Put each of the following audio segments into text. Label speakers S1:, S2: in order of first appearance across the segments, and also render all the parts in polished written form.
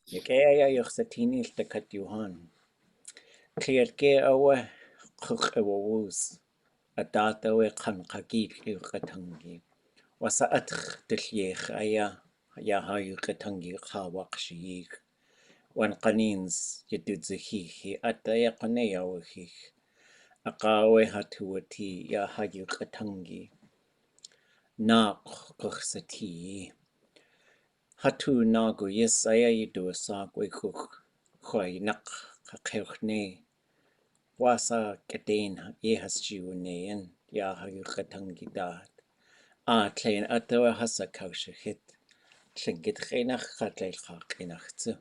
S1: Yakaya yoxatini iltakat yuhan. Clearke awe kuk ewawus. Adatawe ḳaankageetxʼ yuqatangi. Wasa atx tilliech aya yaha yuqatangi qawaqshiyik. Wan qanins yatudzihihi ataya qanayawahih. Aqawe hatuwati yaha yuqatangi. Naaq quxsati. Haa Tuwunáagu Yís aya yiduasaaqwe kuk huaynaq qaqewxne. Wasa kaden yehas jiwneyen yaha yuqatangi daat. Tlein atawa hasa kawshahit. Tlingit qinaq qatlayl qaqinaxtsu.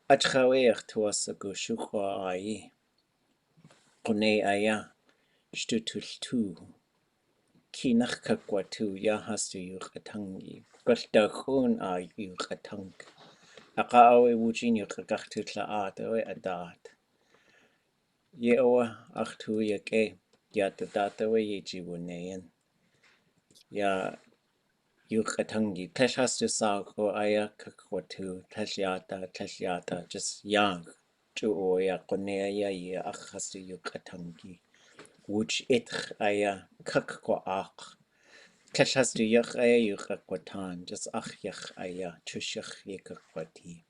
S1: Atxaweeq tuwasagu shukwa ayi. Qune aya. Shtutultu. Kinaq kakwatu yahastu yuqatangi. Qultakhun yuqatank. Aqaawe wujin yuqaqaxtutla atawe adat. Yewa achtu yake yatadatawe yejiwuneyen. Ya yuqatangi. Tlhastu saako aya kakwatu. Tlashyata. Just yang. Chuo ya qune aya ya akhastu yuqatangi. Wuj itx aya kakwa aq. Tlashastu yach aya yuqakwatan. Just yach aya. Chushach yekakwati.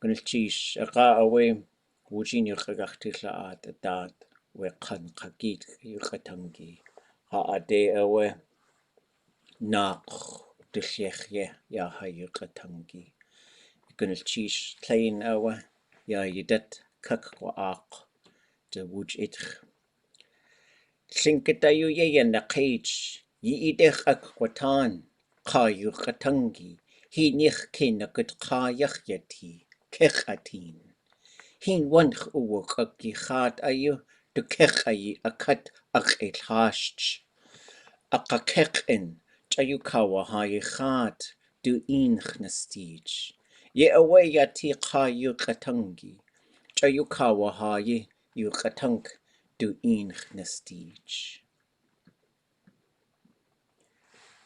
S1: Gunilchish aqaawe wujin yuqaqaxtutla adat. We ḳaankageetxʼ yuqatangi. Ade awe naaq dulliechye yaha yuqatangi. Gunilchish tlein awe ya yidat kakwa aq. De wuj itx. Tlingitayu yeyan naqage yiidech akwatan qa yuqatangi. Hinich kinakut qayach yati kechatin. Hin wanch uwak akichat ayu du kechayi akat akilhasht. Akakechin chayukawa hayichat du inch nastij. Ye awe yati qa yuqatangi. Chayukawa hayi yuqatank du inch nastij.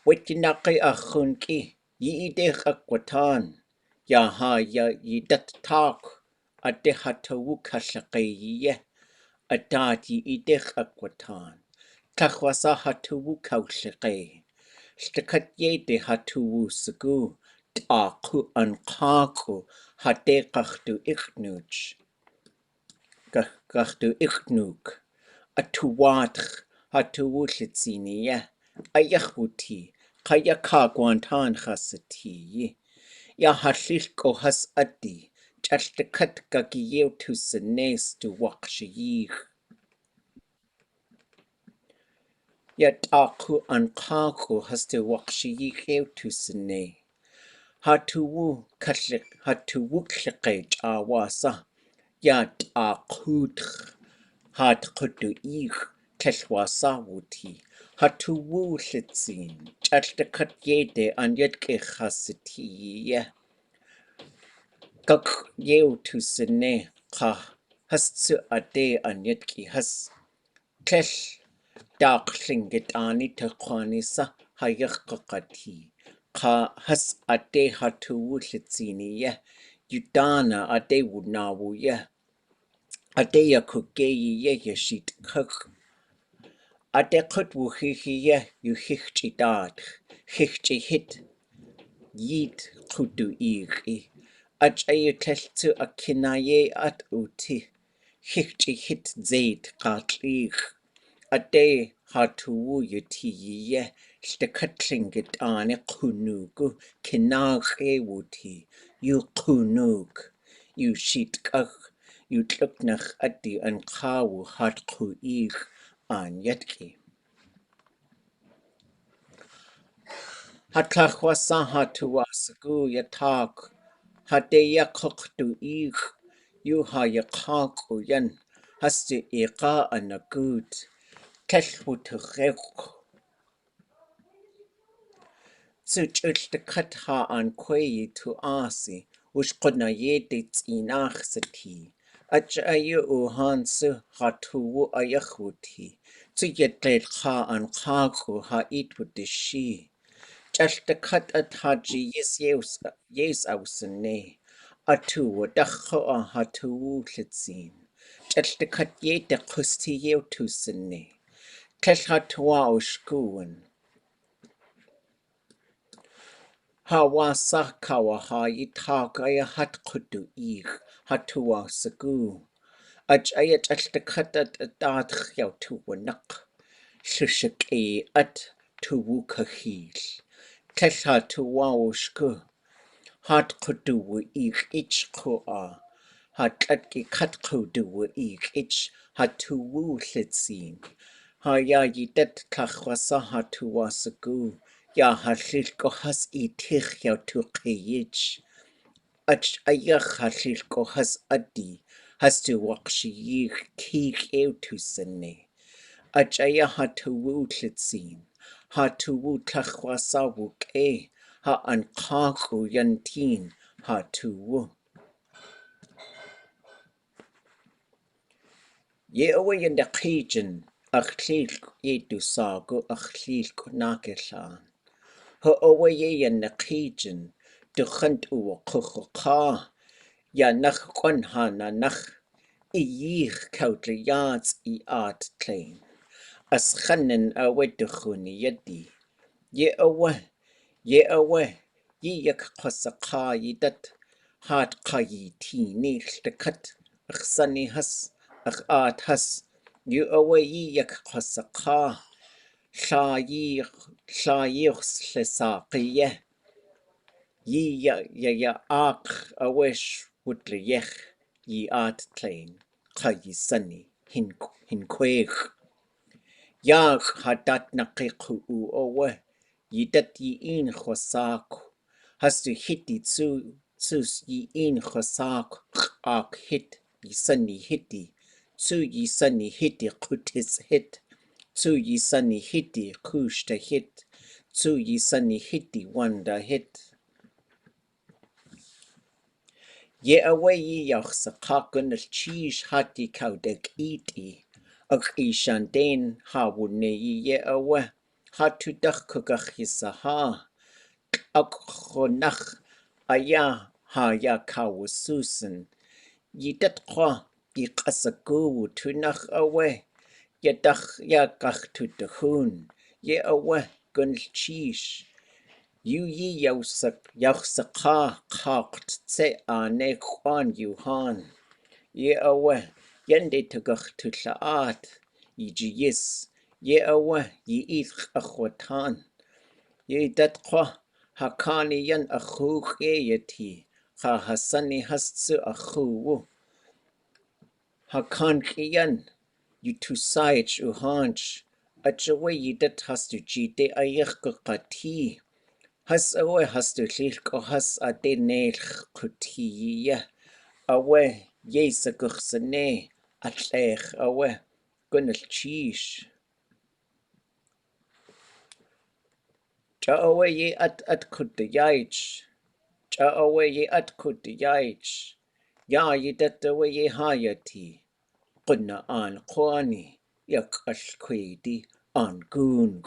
S1: Wetinaqi achunki yiidech akwatan. Yaha ya yidat tak. Ade hatawu kashaqayiye. Adat yiidech akwatan. Takhwasa hatuwu kawshaqay. Shtakat yede hatuwu sugu. Ta'ku anqaku hade qachdu ikhnuch. Qachdu ikhnuk. Atuwatch hatuwu litziniye. Ayahuti. Kaya kagwantan khasati. Ya halilko has adi. Chaltakat gagiyew tu senes tu waqshiyih. Ya taku anqaku has tu waqshiyih tu sene. Hatuwu klikej awasa. Ya takutch. Hat kutu ich. Kelwasa wuti. Hatuwu litzin. Chaltakat yede anyat khasatiye. Kak yew tu sene qa hastu ade anyatki has kesh daqlingit ani taqanisa hayaqati qa has ade hatu litziniye yudana ade wunawuye ade yakugeyiye yashit kak ade qut wuhihiye yuhichidad hichihit yid qudu iri Achayuteltu akinaye at uti. Hichi hit zaid qatlich. Ade hatuwu yutiye. Shtakatlingit ane kunugu. Kinage wuti. You kunug. You shitkach. You tluknach adi ankawu hat kuich an yatki. Hatlachwasa hatuwasagu yatak. Hadeya koktu ich. You hayakaku yan. Hastu ika anagut. Kelhutuchek. Zuchultakat ha an kweyi tu asi. Ushkona yedit inach sati. Achayu uhansu hatuwu ayahuti. Zuyetlel ha an kaku ha itwudishi. Ťaľtakat athaji yes ausane. Atu dakho hatu litsin. Ťaľtakat ye de kusti ye tusane. Tlhatwa ushkuan. Hawasa kawaha yitakaya hat kudu hatua sagu. Ayat ťaľtakat atadh yautuanak. Shishik at tuwu kahil. Tlhatwa ushku. Hat kudu ich koa. Hat kat kudu ich hatu litsin. Ha ya yidet tlachwasa hatua sagu. Ya halil kohas itich ya tu qiyich. Ach ayach halil kohas adi. Has tu wakshi kik ew tu sene. Ach ayah hatu litsin. Hatu tlachwasa wuk ha anqaku yantin hatu. Ye awe in the kitchen, achlilk ye do sago, achlilk nakelan. Ho awe ye in the kitchen, de hunt uwa kuchuka, ya nach hana nach, I yich koutle yards I art klein. As channen awe de chuni yedi. Ye awe, ye yak kwasaka ye dat, hard kayi tea nich de cut, ach sunny has. Ach art has you away yak kwasaka Lla llaiwch ya ach a wish woodly yech ye art plain Kai sunny hin quaig Yag hadat naqiku owe ye dat ye in khosak has to hit it sus ye in khosak ak hit ye sunny hitty Su ye sunny hitty kutis hit Su ye sunny hitty kushta hit Su ye sunny hitty wanda hit Ye away ye yach sa kaken al cheese hati kaudek eati Ach ishandain ha wune ye away Hatu dach kugach yisaha Ach chonach aya ha ya kawasusan Ye dat kwa ye kasagu tunach away Ye dach ya gach tu de hun Ye away gun cheese You ye yausa kakt tse ane kwan you han. Ye awe, yende tugach tu laat, ye yis. Ye awe, ye eith achwatan. Ye dat kwa, hakani yan achuk yeti. Ha hasani hastsu achu. Hakan yan, you tu saich uhanch. Achawe ye dat hastu jite ayech kati. Has awe has to lilk o has a de neilch kutia awe yes a guchsane at lech awe gunnel cheese. Ja awe ye at kud the yaich. Ja awe ye at kud the yaich. Ya ye dat awe ye hayati. Gunna an kwani yak al kwedi an goon.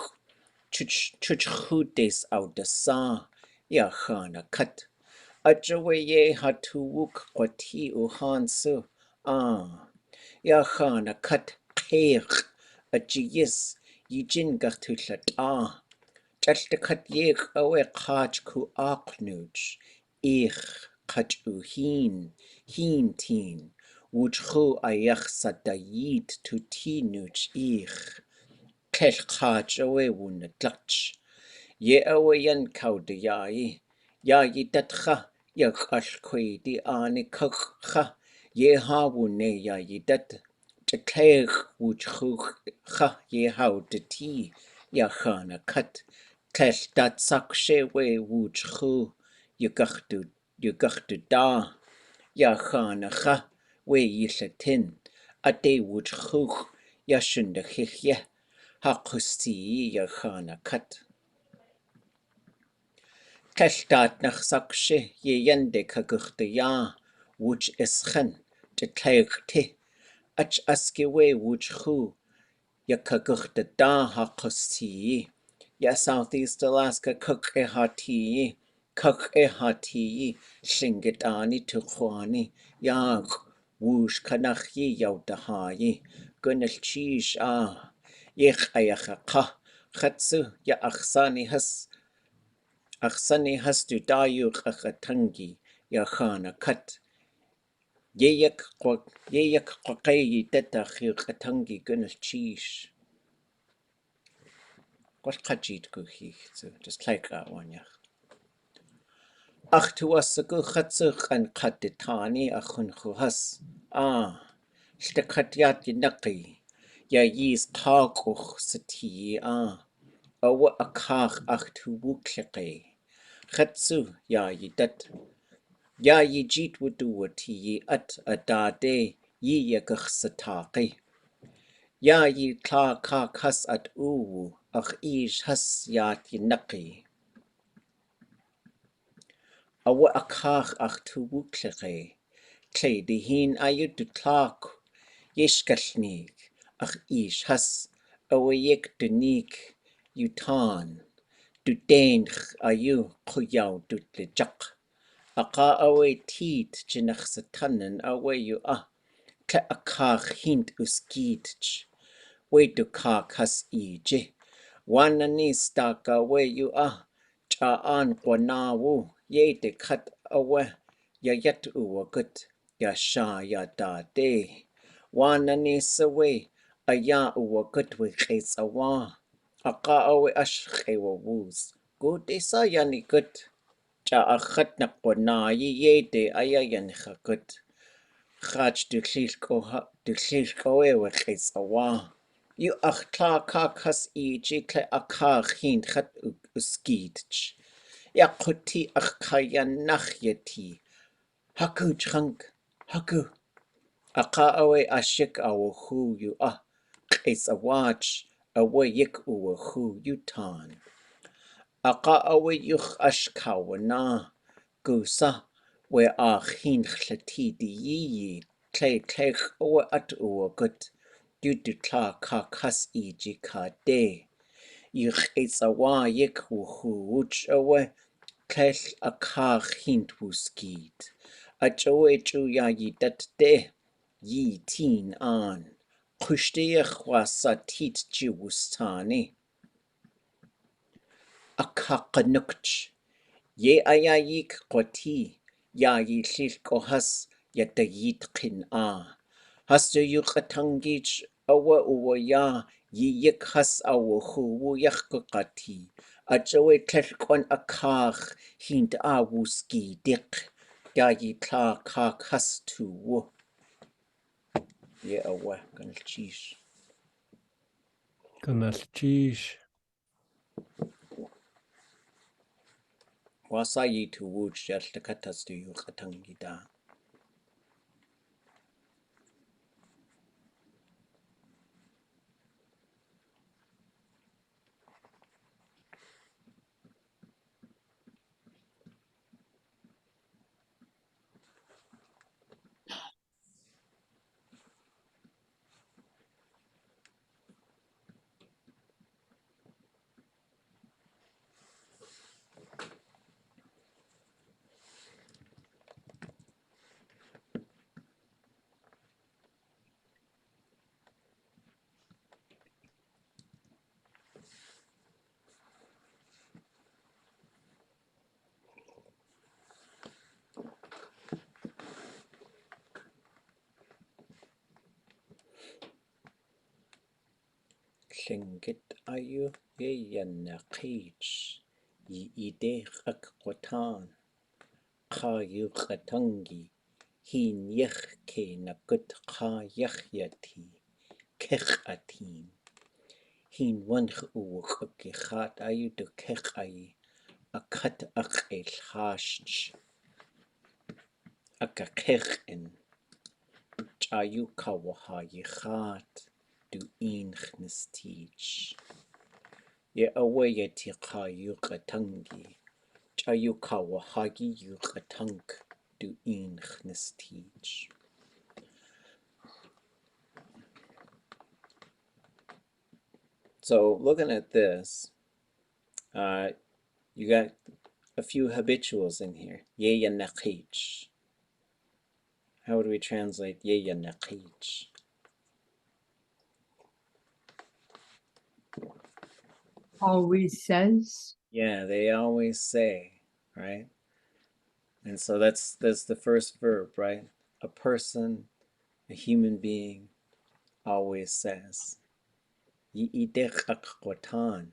S1: Chuch chudes out the sa ya khana kat. Ajawe ye hatuwuk kwati uhansu. Ya khana kat kheikh. Ajiyis yijin gatullat Jalta kat yek awe khaj ku aknuj. Ich kat hin teen. Wujhu ayach sadayit tu tinuj ich. Kel khaj awe wunatlatch. Ye awe yan kaude yai. Ya ye datcha ya kashkwe di ane kakha. Ye ha wune ya ye dat. Jakleeg wujcha ye how de tea. Ya khana kat. Kel dat sakshe we wujchu. Ye gachtu da. Ya khana kha we yishatin. Ade wujchu ya shunda khikye. Ha kusti ya khana kat. Keltaat nach sakshe ye yende kaguchte ya, wuch eschen, de kleigte, ach aske we wuch hu, ya kaguchte da ha kosti, Ya Southeast Alaska ḳakangeetxʼ Llingidaani Tuqhuani Yaaq Wush Kanachyi Yaudahayi Gunalchish Yeqayaqa Khatsu Ya Aksani Hastudayu Qaqatangi Ya Ḥaanakat Yeyak Qaqayi Tetahi Qatangi Gunalchish. What kajit guhi so just like that one yeah. Ach tuwasagu khatsuk an katitani achunchuhas. Shtakatyat yinaki. Ya yis takuch sati Awa akach ach tuwukleke. Khatsu ya yidat. Ya yijit wuduwati yi at adade yi yakach sataki. Ya yi tla kakas at uwu. Ach ish has yat yinaki. Awa akach ach tuwukleke. Tle de hin ayu du tlak. Yeshkalnik. Ach ish has. Awa yek dunik. Yutan. Du dench ayu kuyaw du lejak. Aka awe tiet jinach satanen awe yu Tle akach hint uskitch. We du kak has ije. Wanani staka we yu Cha'an qwanawu ye de kat awe ya yat uwagut ya sha ya da de. Wanani sawe aya uwagut we khes awa. Aka awe ash khewa wuz. Good isa yani gut. Cha'achat na qwanayi ye de aya yani khagut. Chach du llilko we khes awa. You ach tla kakas ije kle akach hin chat uskitch. Ya kuti ach kaya nachyati. Haku ċħank, haku. Aka awe ashik awa hu yu Kis awach awe yik uwa hu yu tan. Aka awe yuch ashkawana. Gusa we hin chlati di yi. Klech awe at uwa gut. Du tla kakas iji ka de. Yuch awa yik uhu uch awe. Klech akach hint wuskid. Achowe chu ya yi dat de. Yi teen an. Kushtiach wasa tit chi wustani. Akakanukch. Ye ayayik kwati. Ya yi kohas ya da yit kin Hastu yuqatangich awa uwa ya yik has awa hu yak kukati. Achowe klekon akach hint wuski dik. Ya yi tla kak has tu wu. Ye awa ganalchish.
S2: Ganalchish.
S1: Wasa yi tu wuch yal takatas tu yuqatangida. Llingit ayu ye yanaqich. Yi idech ak kwatan. Qa yuqatangi. Hin yech ke nakut qa yachyati. Kech atin. Hin wanch uwch ukichat ayu de kech ayi. Akat ak el hasht. Aka kech in. Chayu kawaha yichat. Du inchnis teach. Ye awe ye ti qa yuqatangi. Chayu kawahagi yuqatank. Du inchnis teach. So looking at this, You got a few habituals in here. ʼatánk. How would we translate ʼatánk?
S2: Always says.
S1: Yeah, they always say, right? And so that's the first verb, right? A person, a human being, always says. Yi'idekakkotan.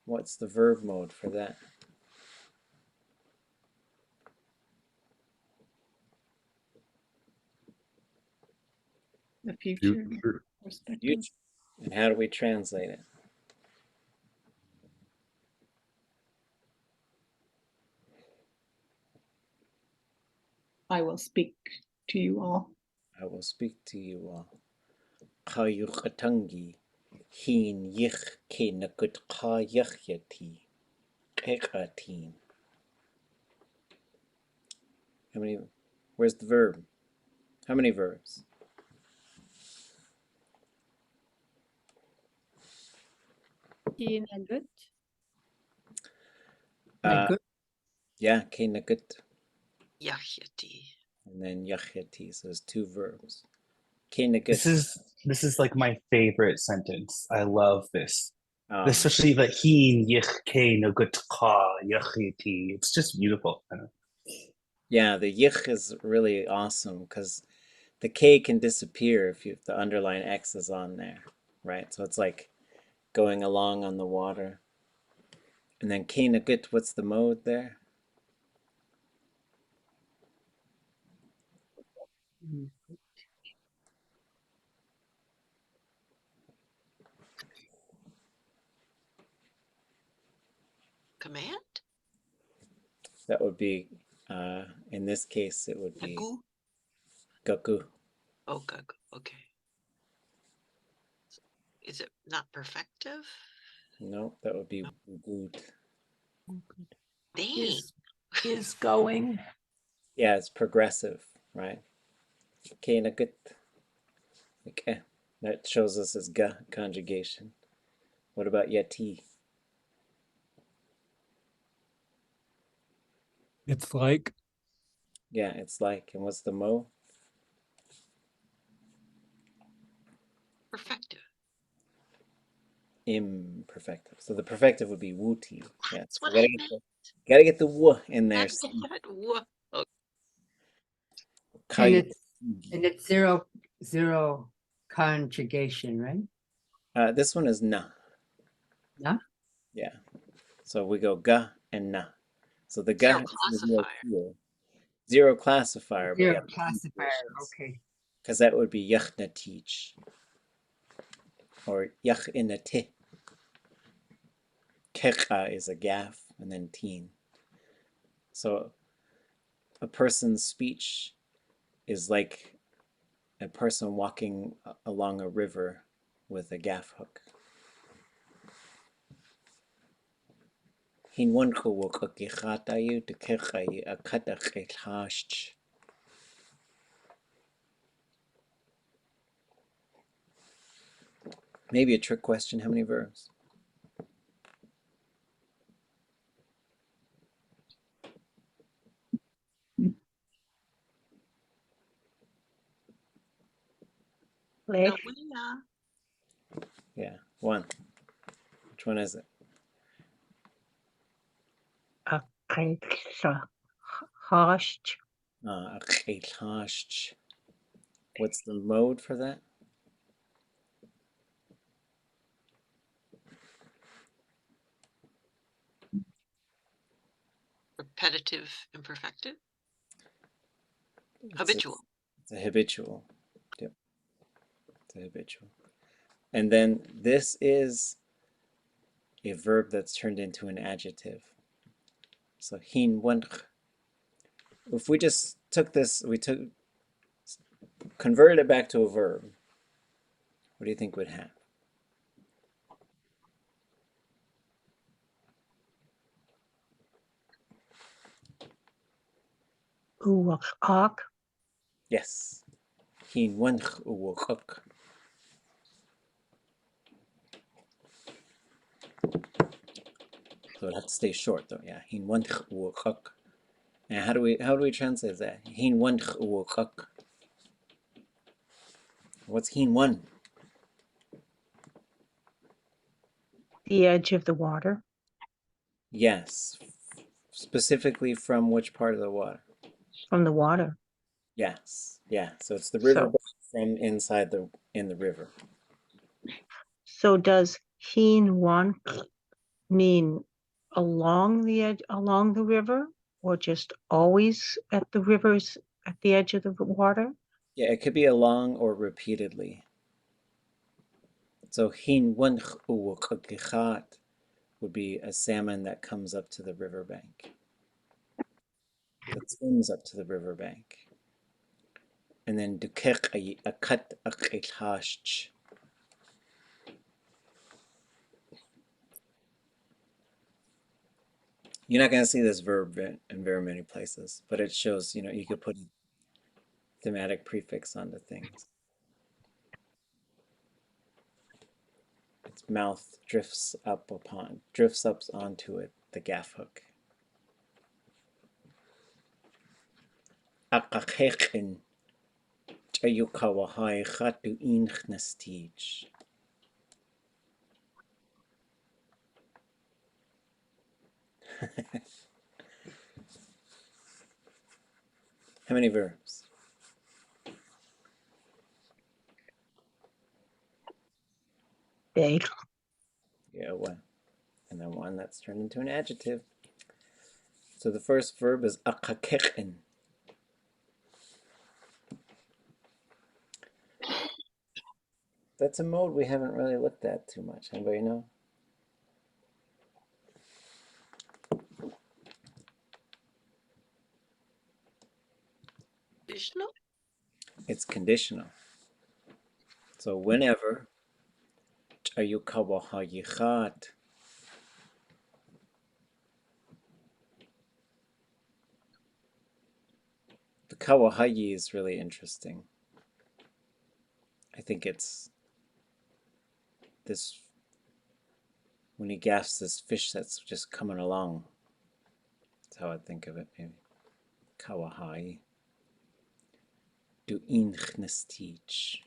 S1: What's the verb mode for that?
S2: The future perspective.
S1: Future. And how do we translate it?
S2: I will speak to you all.
S1: I will speak to you all. Ḳaankageetxʼ hin yich ke nakut ḳaayachti ʼeqatin. How many? Where's the verb? How many verbs?
S2: Good.
S1: Yeah, ke nakut.
S3: Yachti.
S1: And then yachti. So there's two verbs. Ke nakut.
S4: This is like my favorite sentence. I love this.
S1: Oh,
S4: Especially the hin yich ke nagut ka yachiti. It's just beautiful.
S1: yeah, the yich is really awesome because the K can disappear if the underline X is on there, right? So it's like going along on the water. And then ke nakut, what's the mode there?
S3: Command?
S1: That would be, in this case, it would be
S3: Gagu?
S1: gaku.
S3: Oh, gagu. Okay. Is it not perfective?
S1: No, that would be good.
S3: Dang.
S2: Is going.
S1: Yeah, it's progressive, right? Ke nakut. Okay, that shows us as ga conjugation. What about yati?
S5: It's like.
S1: Yeah, it's like. And what's the mo?
S3: Perfective.
S1: Imperfective. So the perfective would be wuti. Yeah,
S3: That's what
S1: so
S3: I meant.
S1: gotta get the wu in there.
S3: That's that. Whoa.
S2: And it's zero conjugation, right?
S1: This one is na.
S2: Na?
S1: Yeah. So we go ga and na. So the ga
S3: Zero classifier.
S1: Zero classifier.
S2: Zero
S1: But
S2: classifier, okay.
S1: because that would be yachnatich or yachinati. Kecha is a gaff and then teen. So a person's speech is like a person walking along a river with a gaff hook. Maybe a trick question. How many verbs? Yeah, one. Which one is it? ʻakáitxʼ. What's the mode for that?
S3: Repetitive imperfective. Habitual.
S1: It's a habitual. Yep. It's a habitual. And then this is a verb that's turned into an adjective. So hin wanch. If we just took this, converted it back to a verb, what do you think would happen?
S2: Uwak.
S1: Yes. Hin wanch uwakuk. So it has to stay short though. Yeah. Hin one ʼatánk. And how do we translate that? Hin one ʼatánk. What's hin one?
S5: The edge of the water.
S1: Yes. Specifically from which part of the water?
S5: From the water.
S1: Yes. Yeah. So it's the river
S5: So,
S1: from inside in the river.
S5: so does Heen one mean along the edge, along the river, or just always at the rivers, at the edge of the water?
S1: Yeah, it could be along or repeatedly. So hin one ʼatánk would be a salmon that comes up to the riverbank. That swims up to the riverbank. And then dukek a cut a ḳaankageetxʼ. You're not going to see this verb in very many places, but it shows, you could put a thematic prefix onto things. Its mouth drifts up onto it, the gaff hook. ʻAkáxéx'in ʻayukawahay Haa Tuwunáagu Yís. How many verbs?
S5: They.
S1: Yeah, one. And then one that's turned into an adjective. So the first verb is ʻAkáxéx'in. That's a mode we haven't really looked at too much. Anybody know?
S3: Conditional?
S1: It's conditional. So whenever ʻayukawahay. The kawahayi is really interesting. I think it's this, when he gaffs this fish that's just coming along. That's how I think of it, maybe. Kawahayi. Tuwunáagu.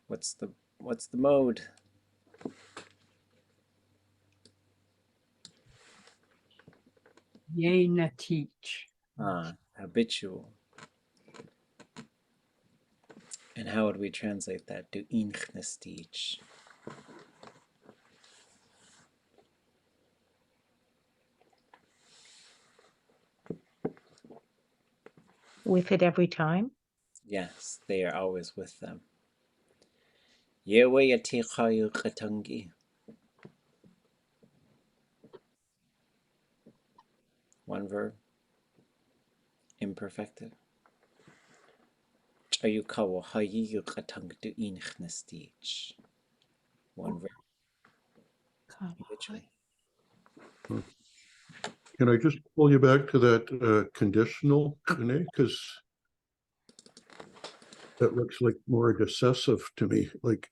S1: What's the mode?
S6: Yea na teach.
S1: Habitual. And how would we translate that? Tuwunáagu.
S5: With it every time?
S1: Yes, they are always with them. Yewe yatikayu ḳaankageetxʼ. One verb. Imperfective. ʻayukawahay ʻatánk tuwunáagu. One verb. Habitual.
S7: Can I just pull you back to that conditional, because that looks like more decisive to me. Like,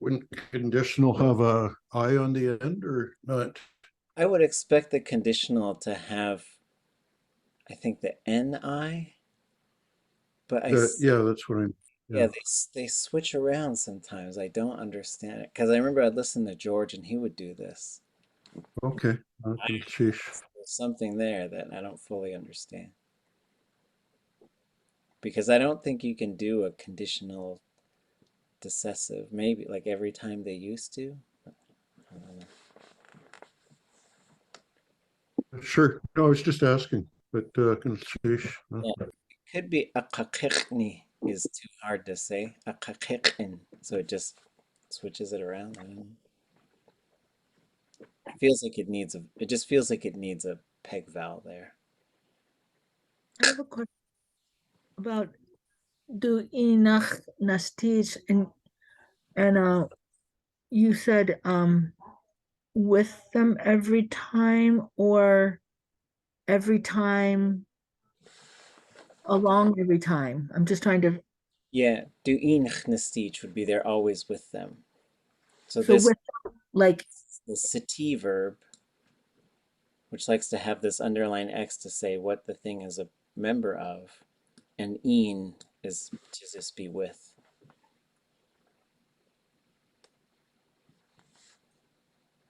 S7: wouldn't conditional have a I on the end or not?
S1: I would expect the conditional to have, I think, the NI, but
S7: Yeah, that's what I'm.
S1: yeah, they switch around sometimes. I don't understand it because I remember I listened to George and he would do this.
S7: Okay.
S1: There's something there that I don't fully understand. Because I don't think you can do a conditional decessive, maybe like every time they used to. I don't know.
S7: Sure. No, I was just asking, but
S1: Yeah, it could be ʻAkáxéx'ni is too hard to say. ʻAkáxéx'in, so it just switches it around. I don't know. It feels like it just feels like it needs a peg vowel there.
S8: I have a question about Tuwunáagu and you said with them every time or every time along every time. I'm just trying to.
S1: Yeah, Tuwunáagu would be they're always with them. So
S8: So
S1: this
S8: with, like,
S1: the sati verb, which likes to have this underline X to say what the thing is a member of, and in is to just be with.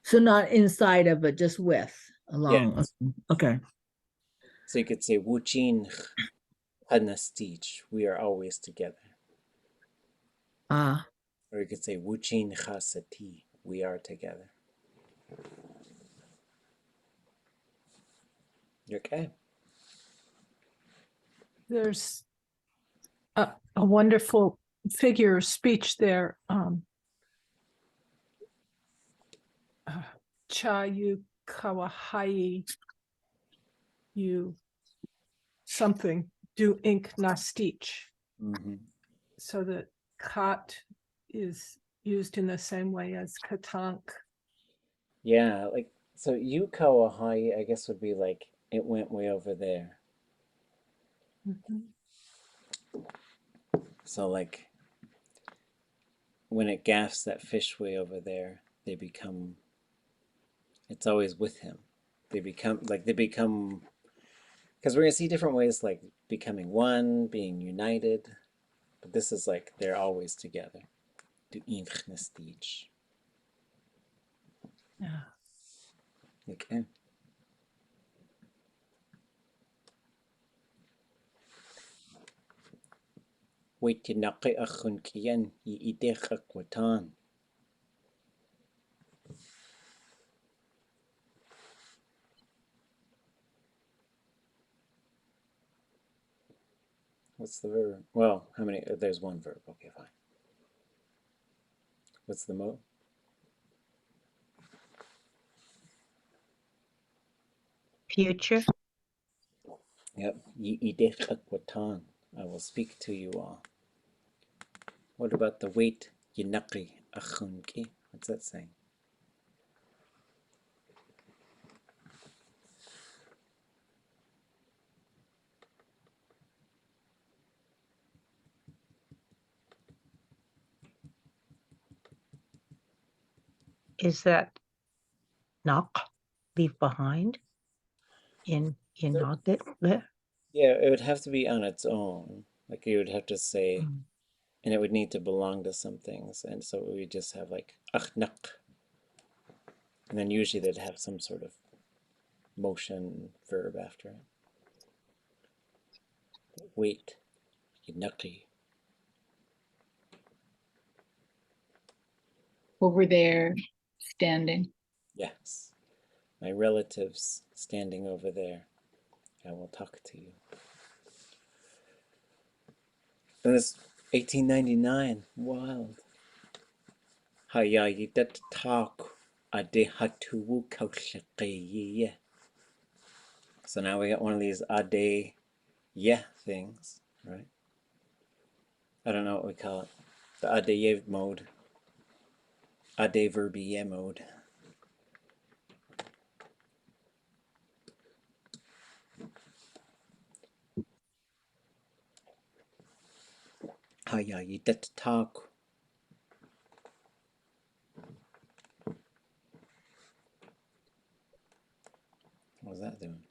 S8: so not inside of it, just with, along, okay.
S1: So you could say wuchin hanastich, we are always together.
S8: Ah,
S1: Or you could say wuchin chasati, we are together. Okay.
S2: There's a wonderful figure of speech there. Cha you kawahai you something do ink na stich.
S1: Mm-hmm.
S2: So that kat is used in the same way as ʼatánk.
S1: Yeah, like, so you kawahai, I guess, would be like, it went way over there. So like, when it gaffs that fish way over there, they become, it's always with him. They become, because we're going to see different ways, like becoming one, being united. But this is like, they're always together. Du inchnestige.
S2: Yeah.
S1: Okay. Wait to naqi achun kian yi idech akwatan. What's the verb? Well, how many? There's one verb. Okay, fine. What's the mode?
S5: Future.
S1: Yep. Yi idech akwatan. I will speak to you all. What about the wait? Yinaqi achun ki. What's that saying?
S5: Is that knock, leave behind in not that?
S1: Yeah, it would have to be on its own. Like you would have to say, and it would need to belong to some things. And so we just have like achnak. And then usually they'd have some sort of motion verb after it. Wait, yinaqi.
S2: Over there, standing.
S1: Yes. My relatives standing over there. I will talk to you. And it's 1899. Wild. Haya yidat talk ade hatuwu kaushaqeye. So now we got one of these ade yeah things, right? I don't know what we call it. The ade mode. Ade verbier mode. Haya yidat talk. What was that doing?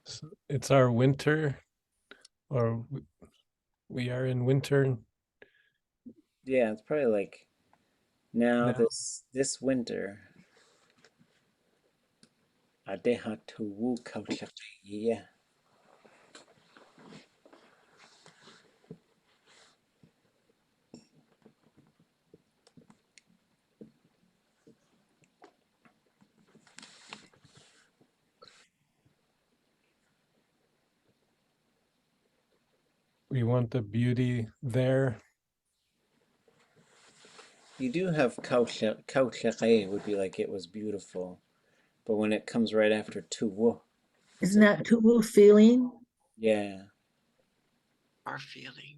S6: So it's our winter, or we are in winter
S1: Yeah, it's probably like now
S6: now.
S1: this winter. Ade hatuwu kaushaqeye.
S6: We want the beauty there.
S1: You do have kaushaqeye would be like it was beautiful. But when it comes right after tuwu,
S8: isn't that Tuwu feeling?
S1: yeah,
S3: Our feeling.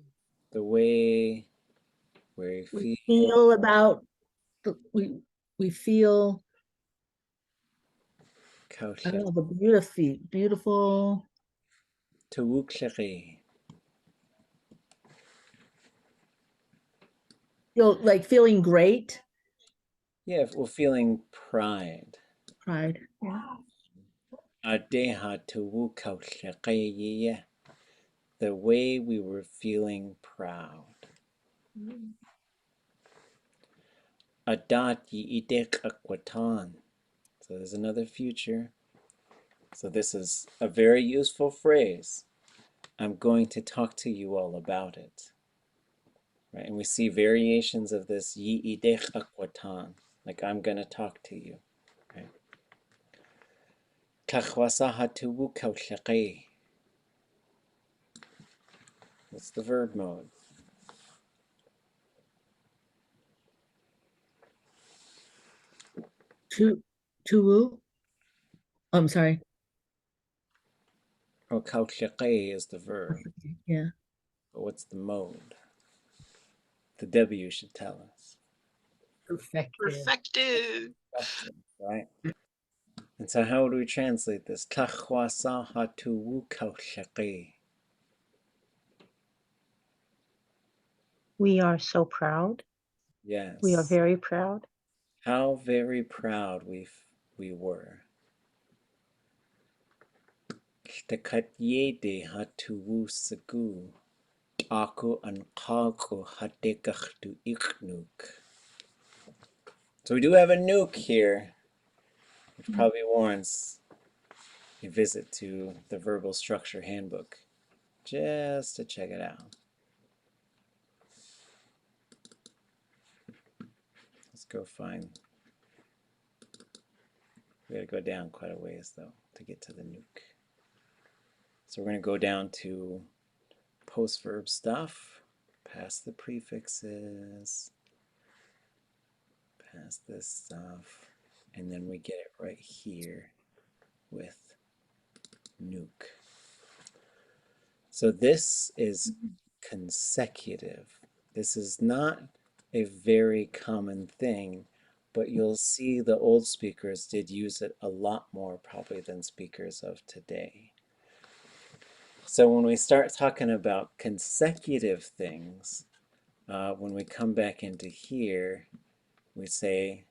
S1: the way we
S8: We
S1: feel
S8: feel about, we feel, I don't
S1: kaushaq.
S8: know, the beautiful,
S1: tuwunáagu.
S8: Feel like feeling great.
S1: Yeah, we're feeling pride.
S8: Pride.
S1: Haa Tuwunáagu. The way we were feeling proud. Adat ʼatánk. So there's another future. So this is a very useful phrase. I'm going to talk to you all about it. Right? And we see variations of this ʼatánk, like I'm going to talk to you. Right? Haa Tuwunáagu. What's the verb mode?
S8: To I'm sorry.
S1: Oh, ḳaankageetxʼ is the verb.
S8: Yeah.
S1: But what's the mode? The W should tell us.
S3: Perfected.
S1: Right? And so how do we translate this? Haa Tuwunáagu.
S5: We are so proud.
S1: Yes.
S5: We are very proud.
S1: How very proud we were. Haa Tuwunáagu ʼatánk. So we do have a nuke here, which probably warrants a visit to the verbal structure handbook, just to check it out. Let's go find. We gotta go down quite a ways though to get to the nuke. So we're gonna go down to post-verb stuff, past the prefixes, past this stuff, and then we get it right here with nuke. So this is consecutive. This is not a very common thing, but you'll see the old speakers did use it a lot more probably than speakers of today. So when we start talking about consecutive things, when we come back into here, we say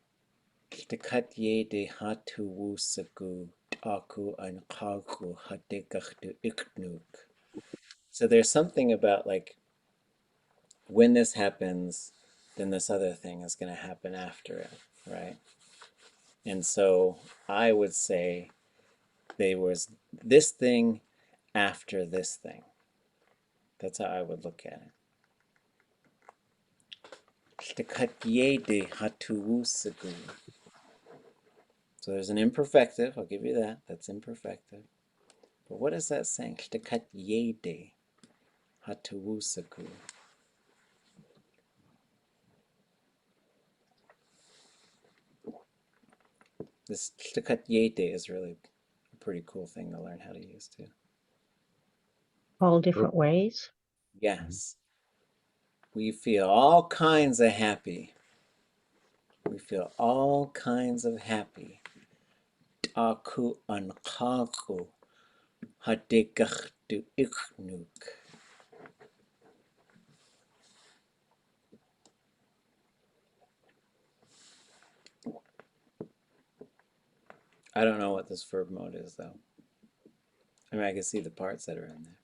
S1: Haa Tuwunáagu ʼatánk. So there's something about like when this happens, then this other thing is going to happen after it, right? And so I would say there was this thing after this thing. That's how I would look at it. Haa Tuwunáagu. So there's an imperfective, I'll give you that, that's imperfective. But what is that saying? Haa Tuwunáagu. This ʼatánk is really a pretty cool thing to learn how to use too.
S5: All different ways.
S1: Yes. We feel all kinds of happy. We feel all kinds of happy. ʼatánk. I don't know what this verb mode is though. I mean, I can see the parts that are in there.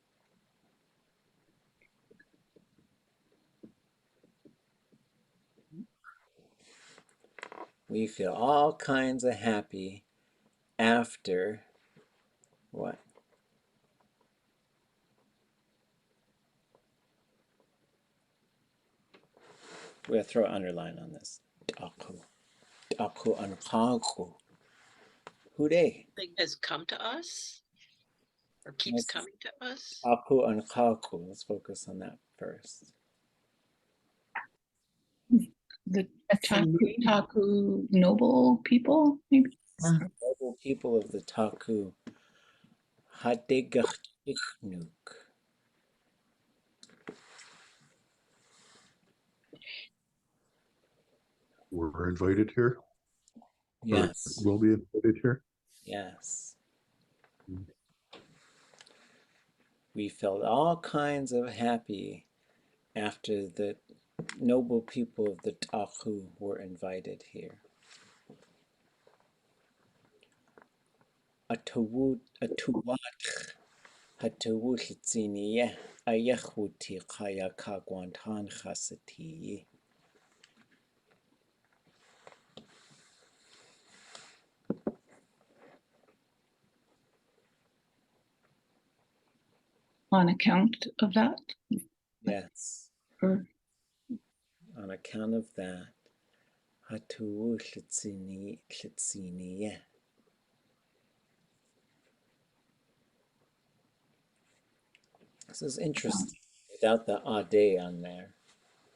S1: We feel all kinds of happy after what? We're going to throw an underline on this. ʼatánk. Who they?
S3: Thing has come to us or keeps coming to us.
S1: ʼatánk. Let's focus on that first.
S9: The Taku noble people, maybe?
S1: Noble people of the Taku. ʼatánk.
S7: We're invited here.
S1: Yes.
S7: Or will be invited here.
S1: Yes. We felt all kinds of happy after the noble people of the Taku were invited here. Haa Tuwunáagu Yís.
S9: On account of that?
S1: Yes.
S9: Or
S1: On account of that, Haa Tuwunáagu. This is interesting. Without the ade on there,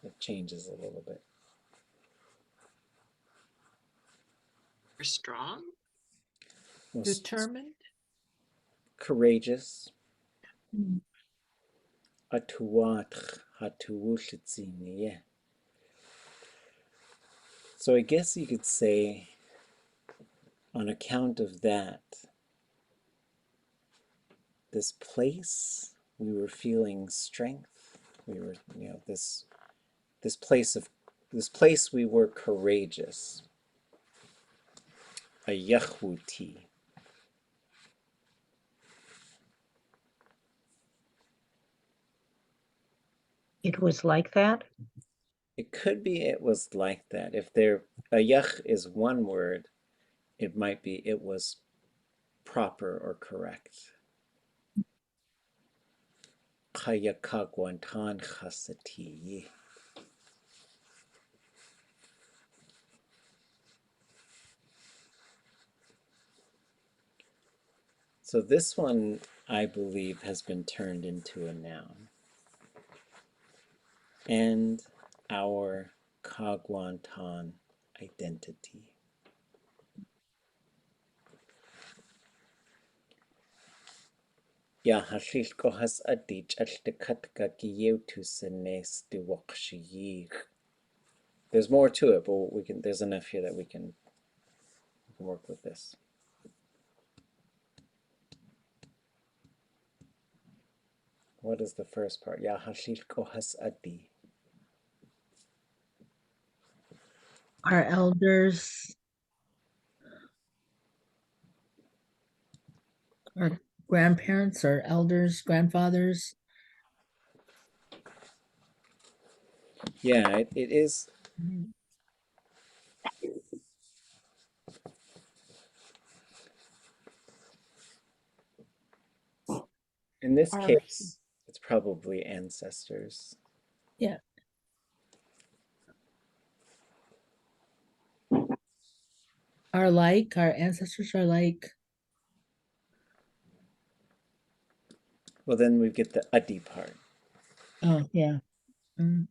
S1: it changes a little bit.
S3: You're strong?
S1: Most
S2: Determined?
S1: courageous.
S9: Mm.
S1: Haa Tuwunáagu. So I guess you could say, on account of that, this place, we were feeling strength. We were, this place we were courageous. A yahuti.
S5: It was like that.
S1: It could be it was like that. If there, a yach is one word, it might be it was proper or correct. ḳaankageetxʼ. So this one, I believe, has been turned into a noun. And our Kagwantan identity. Ya hashilko has adich ʼatánk. There's more to it, but there's enough here that we can work with this. What is the first part? Ya hashilko has adi.
S8: Our elders, our grandparents, our elders, grandfathers.
S1: Yeah, it is. In this case, it's probably ancestors.
S8: Yeah. Our ancestors are like.
S1: Well, then we get the adi part.
S8: Oh, yeah. Mm.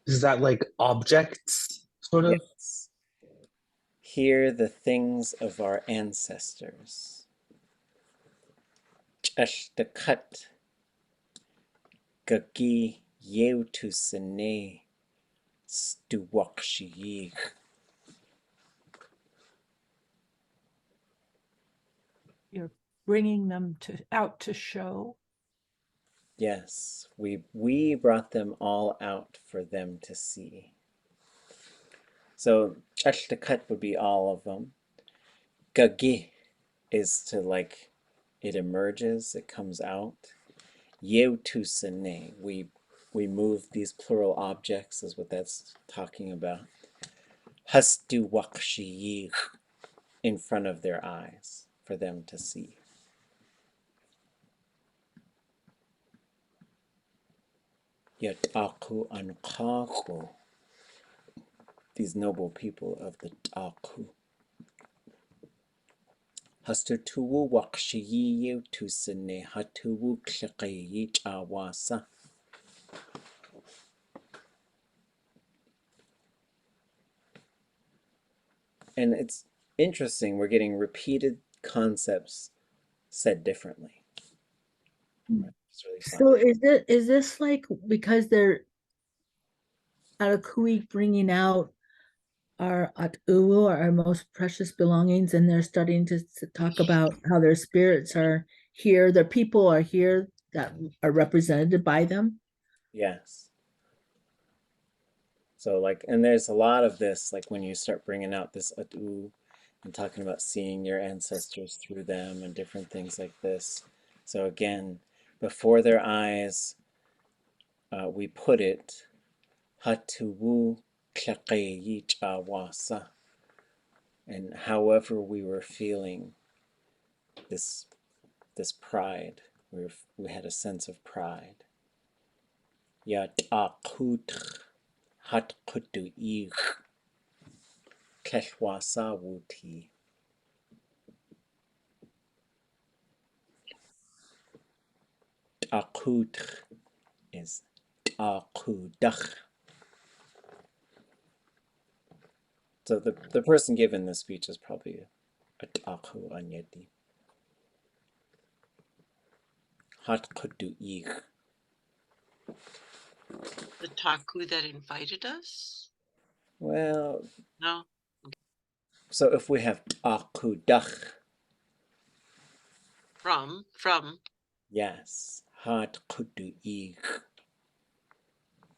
S4: Is that like objects, sort of?
S1: Yes. Hear the things of our ancestors. Ch'ashtakat gagi yeutusene stuwakshiyig.
S2: You're bringing them out to show.
S1: Yes, we brought them all out for them to see. So ch'ashtakat would be all of them. Gagi is to like, it emerges, it comes out. Yeutusene, we move these plural objects, is what that's talking about. Hastuwakshiyig, in front of their eyes, for them to see. Yataku ankaku, these noble people of the Taku. Hastutuwu wakshiyi tusene hatuwu kliqeyi chawasa. And it's interesting, we're getting repeated concepts said differently. It's really fun.
S8: So is this like because they're out of Kui bringing out our atu'u, our most precious belongings, and they're starting to talk about how their spirits are here, the people are here that are represented by them.
S1: Yes. So like, and there's a lot of this, like when you start bringing out this atu and talking about seeing your ancestors through them and different things like this. So again, before their eyes, we put it, Haa Tuwunáagu. And however we were feeling this pride, we had a sense of pride. ʼatánk Haa Tuwunáagu Yís. ʼatánk is ʼakudach. So the person giving this speech is probably a ʼaku anyeti. Haa Tuwunáagu.
S3: The Taku that invited us?
S1: Well,
S3: No.
S1: so if we have ʼakudach,
S3: From.
S1: yes, Haa Tuwunáagu.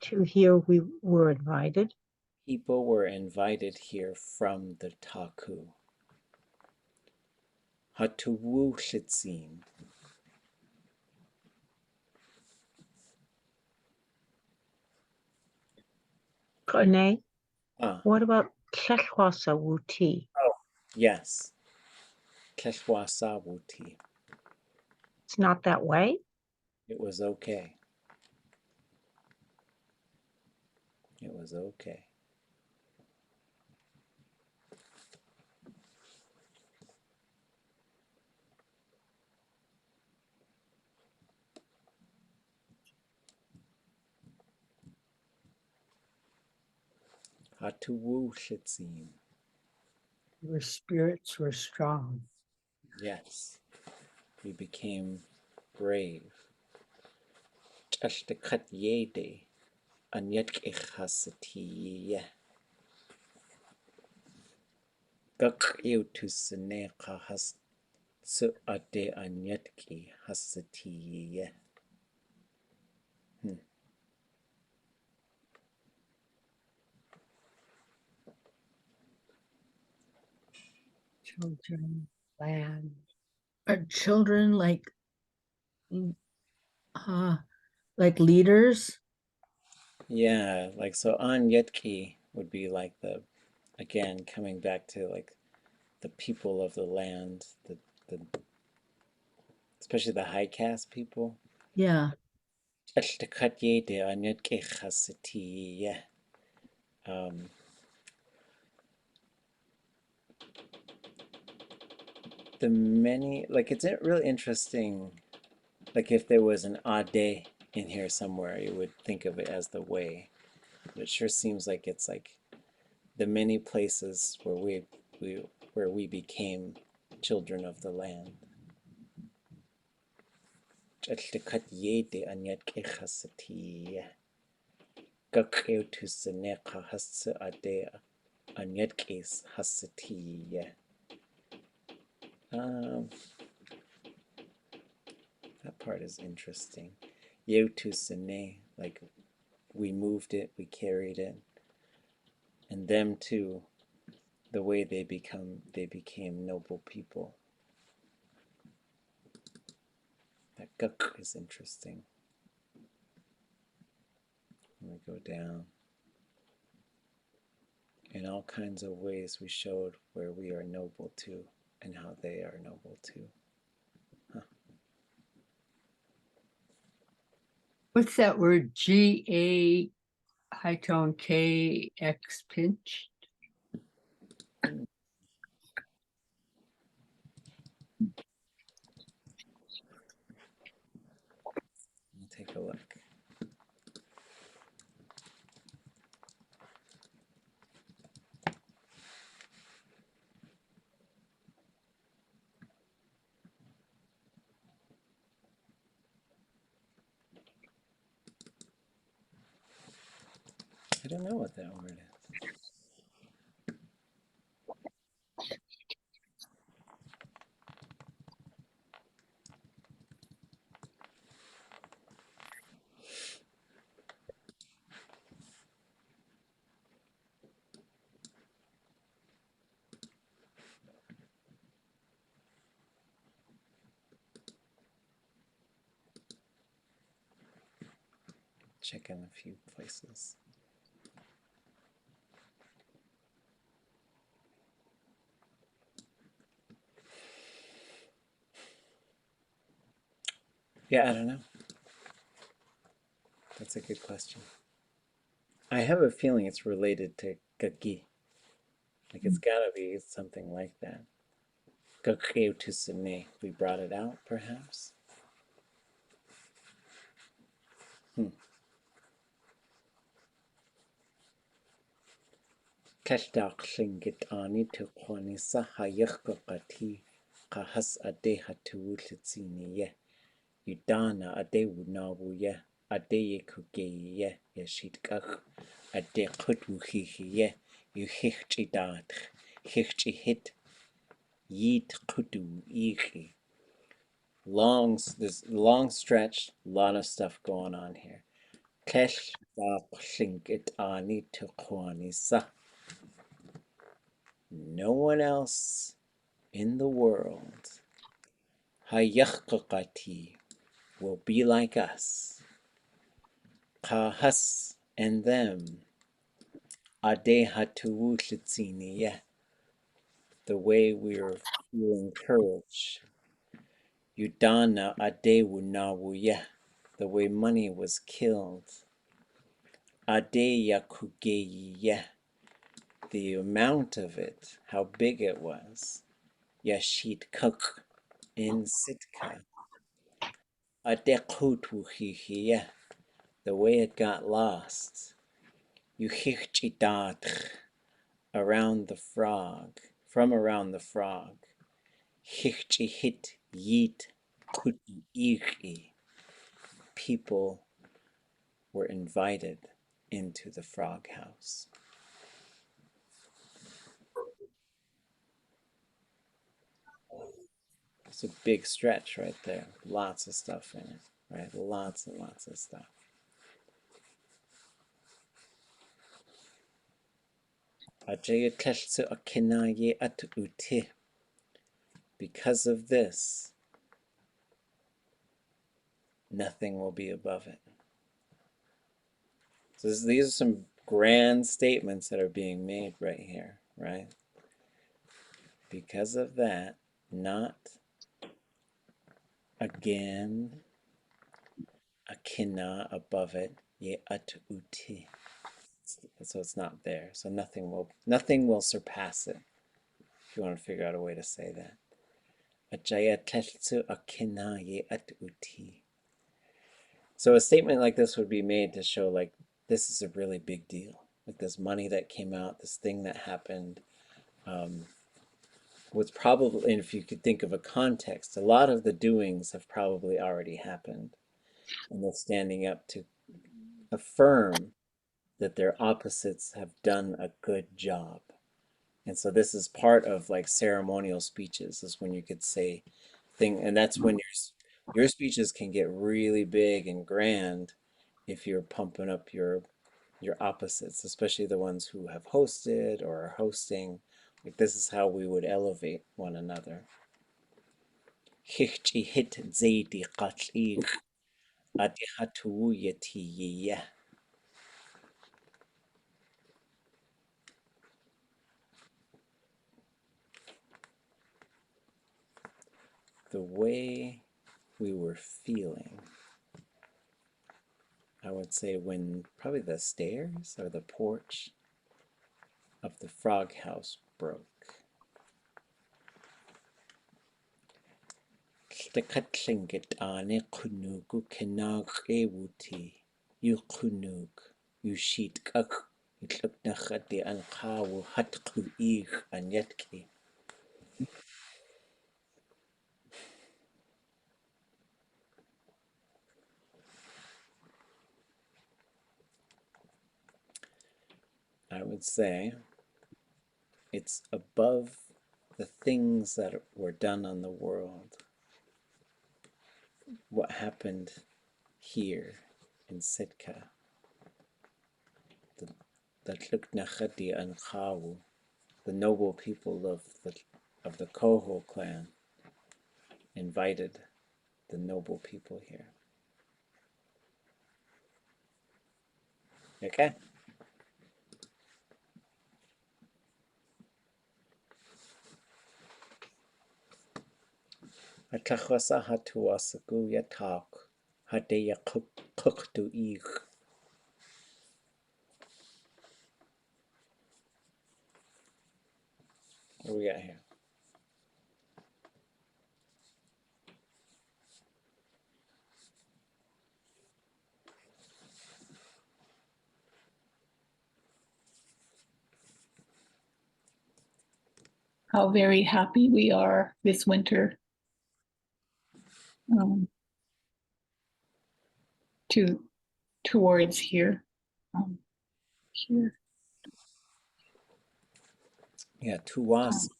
S5: To here we were invited.
S1: People were invited here from the Taku. Haa Tuwunáagu.
S5: Renee,
S1: Ah,
S5: what about ʼatánk?
S1: yes. ʼatánk.
S5: It's not that way.
S1: It was okay. It was okay. Haa Tuwunáagu.
S8: Your spirits were strong.
S1: Yes. We became brave. ʼatánk hasatiye. Gák'íutus'enecha has S'eek hasatiye.
S8: Children, land. Are children like leaders?
S1: Yeah, like so Anyetki would be like again, coming back to like the people of the land, the especially the high caste people.
S8: Yeah.
S1: The many, like it's really interesting, like if there was an ade in here somewhere, you would think of it as the way. But it sure seems like it's like the many places where we became children of the land. That part is interesting. Yeutusene, like we moved it, we carried it, and them too. The way they became noble people. That guk is interesting. And we go down. In all kinds of ways we showed where we are noble too, and how they are noble too.
S10: What's that word? G-A high tone K-X pinch?
S1: Take a look. I don't know what that word is. check in a few places. Yeah, I don't know. That's a good question. I have a feeling it's related to gagi. Like it's gotta be something like that. ʻAtánk. We brought it out, perhaps. ʻAtánk tuwunáagu Yís ʻahas Haa Tuwunáagu Yudana ʻatánk ʻatánkagétxʼ S'eek ʻatánk ʻhich'idát Yeet kudu iki. This long stretch, a lot of stuff going on here. No one else in the world will be like us. Kahas and them. The way we're feeling courage. Yudana ʻatánk, the way money was killed. Ātánk, the amount of it, how big it was. S'eek in Sitka. Ātánk, the way it got lost. Yuhich'idát, around the frog, from around the frog. Hich'ihit yeet kutu'iki. People were invited into the frog house. It's a big stretch right there. Lots of stuff in it, right? Lots and lots of stuff. Because of this, nothing will be above it. So these are some grand statements that are being made right here, right? Because of that, not again, a kina above it, ye atuti. So it's not there. So nothing will surpass it. If you want to figure out a way to say that. So a statement like this would be made to show like this is a really big deal. Like this money that came out, this thing that happened, was probably, and if you could think of a context, a lot of the doings have probably already happened. And they're standing up to affirm that their opposites have done a good job. And so this is part of like ceremonial speeches, is when you could say and that's when your speeches can get really big and grand if you're pumping up your opposites, especially the ones who have hosted or are hosting. Like this is how we would elevate one another. The way we were feeling, I would say, when probably the stairs or the porch of the frog house broke. I would say it's above the things that were done on the world. What happened here in Sitka, the noble people of the Koho clan invited the noble people here. Okay. Atachwasa Haa Tuwunáagu Yís Hadeya Cookdu Eek. What do we got here?
S9: How very happy we are this winter. Towards here. Here.
S1: Yeah, Tuwunáagu.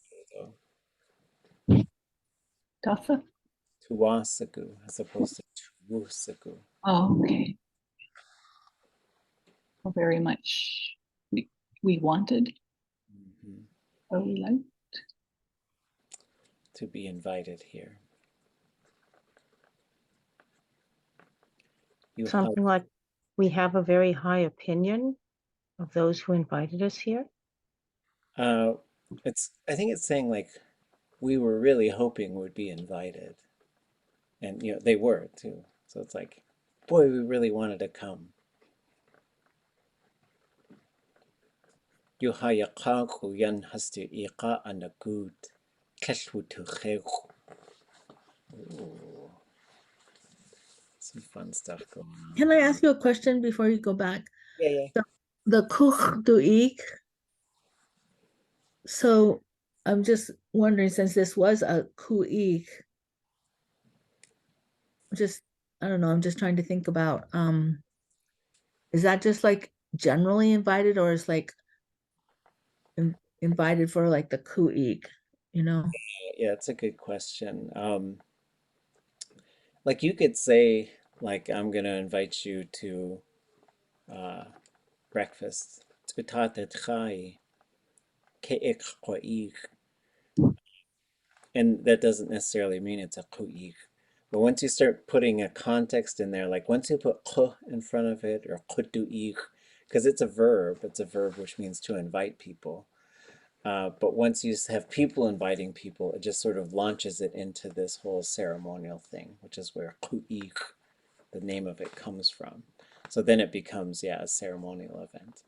S9: Dasa?
S1: Tuwunáagu as opposed to Tuwunáagu.
S9: Oh, okay. Well, very much we wanted, or we liked.
S1: To be invited here. You
S5: Something like, we have a very high opinion of those who invited us here.
S1: I think it's saying like we were really hoping would be invited, and they were too. So it's like, boy, we really wanted to come. You ḥaankageetxʼ yan S'eek ʼatánk some fun stuff going on.
S8: Can I ask you a question before you go back?
S1: Yeah.
S8: The ʼatánk. So I'm just wondering, since this was a ʼatánk, I don't know, I'm just trying to think about, is that just like generally invited, or is like invited for like the ʼatánk,
S1: Yeah, it's a good question. Like you could say, like, I'm gonna invite you to breakfast. And that doesn't necessarily mean it's a ʼatánk. But once you start putting a context in there, like once you put ʼq in front of it, or ʼqdu'ik, because it's a verb which means to invite people. But once you have people inviting people, it just sort of launches it into this whole ceremonial thing, which is where ʼqu'ik, the name of it, comes from. So then it becomes, a ceremonial event.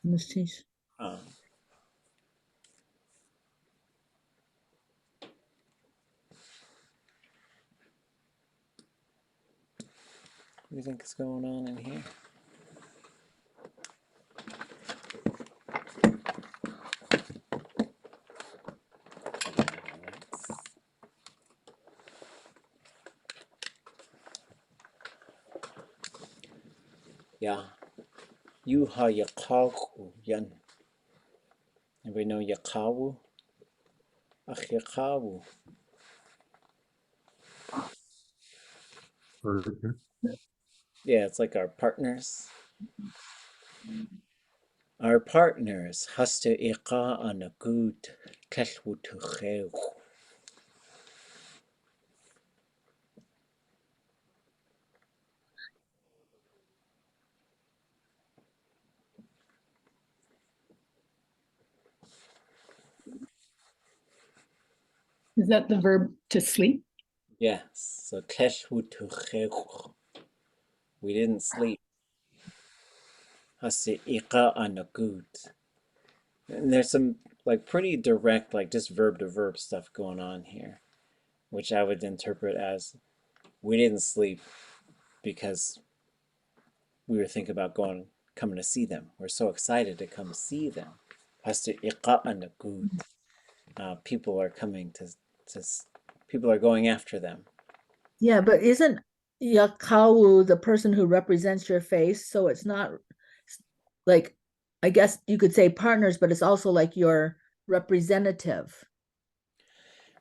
S1: What do you think is going on in here? Yeah. You ḥaankageetxʼ yan. Everybody know yakawu? Yakawu. Yeah, it's like our partners. Our partners. S'eek ʼatánk.
S9: Is that the verb to sleep?
S1: Yes, so ʼatánk. We didn't sleep. S'eek ʼatánk. And there's some like pretty direct, like just verb to verb stuff going on here, which I would interpret as we didn't sleep because we were thinking about coming to see them. We're so excited to come see them. S'eek ʼatánk. People are coming people are going after them.
S8: Yeah, but isn't Yakawu the person who represents your face? So it's not like, I guess you could say partners, but it's also like your representative.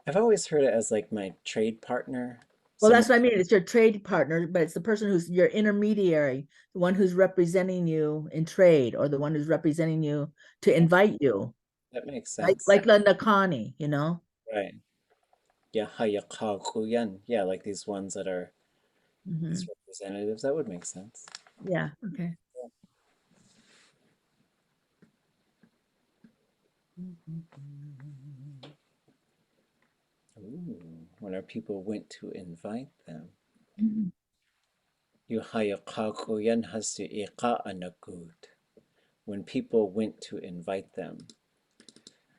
S1: I've always heard it as like my trade partner.
S8: Well, that's what I mean. It's your trade partner, but it's the person who's your intermediary, the one who's representing you in trade, or the one who's representing you to invite you.
S1: That makes sense.
S8: Like the Nakani,
S1: Right. Yeah, ḥaankageetxʼ yan. Yeah, like these ones that are
S8: Mhm.
S1: As representatives, that would make sense.
S8: Yeah, okay.
S1: Ooh, when our people went to invite them.
S8: Mhm.
S1: When people went to invite them.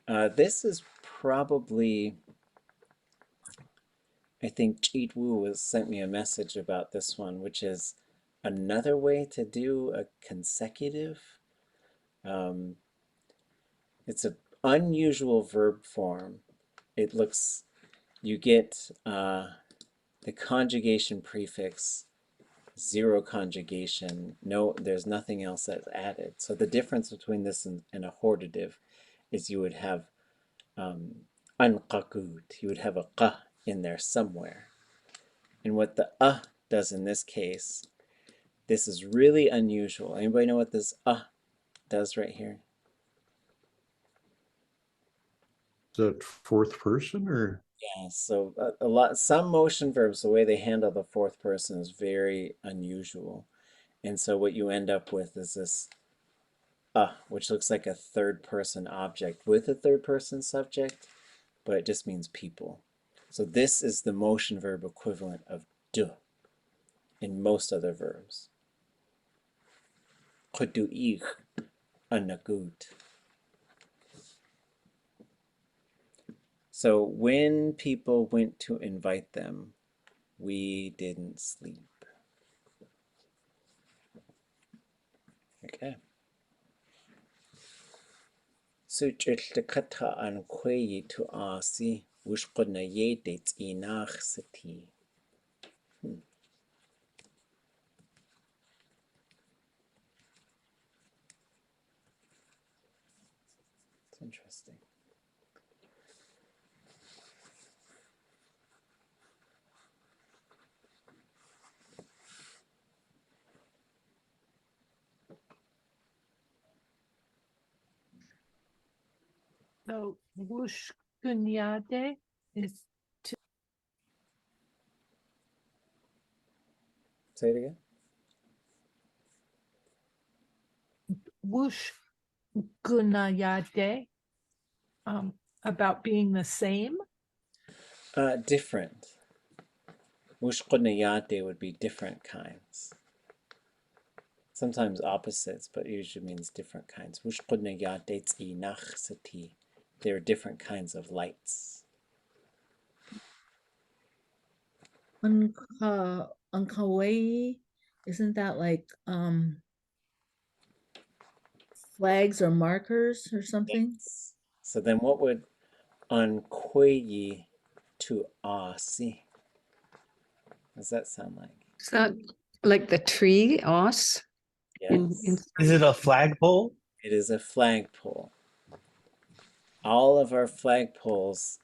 S1: This is probably, I think Cheat Wu sent me a message about this one, which is another way to do a consecutive. It's an unusual verb form. It looks, you get the conjugation prefix, zero conjugation, no, there's nothing else that's added. So the difference between this and a hortative is you would have ḥaankageetxʼ, you would have a qa in there somewhere. And what the does in this case, this is really unusual. Anybody know what this does right here?
S7: Is that fourth person or?
S1: Yeah, so some motion verbs, the way they handle the fourth person is very unusual. And so what you end up with is this which looks like a third person object with a third person subject, but it just means people. So this is the motion verb equivalent of do in most other verbs. ḥaankageetxʼ. So when people went to invite them, we didn't sleep. Okay. S'eek to asi ḥaankageetxʼ ʼatánk. It's interesting.
S2: So wushkunyade is
S1: Say it again.
S2: wushkunyade, about being the same.
S1: Different. Wushkunyade would be different kinds. Sometimes opposites, but usually means different kinds. Wushkunyade. There are different kinds of lights.
S8: Ḥaankageetxʼ, isn't that like flags or markers or something?
S1: Yes. So then what would ḥaankageetxʼ to asi? What does that sound like?
S10: Is that like the tree, os?
S1: Yes.
S4: Is it a flagpole?
S1: It is a flagpole. All of our flagpoles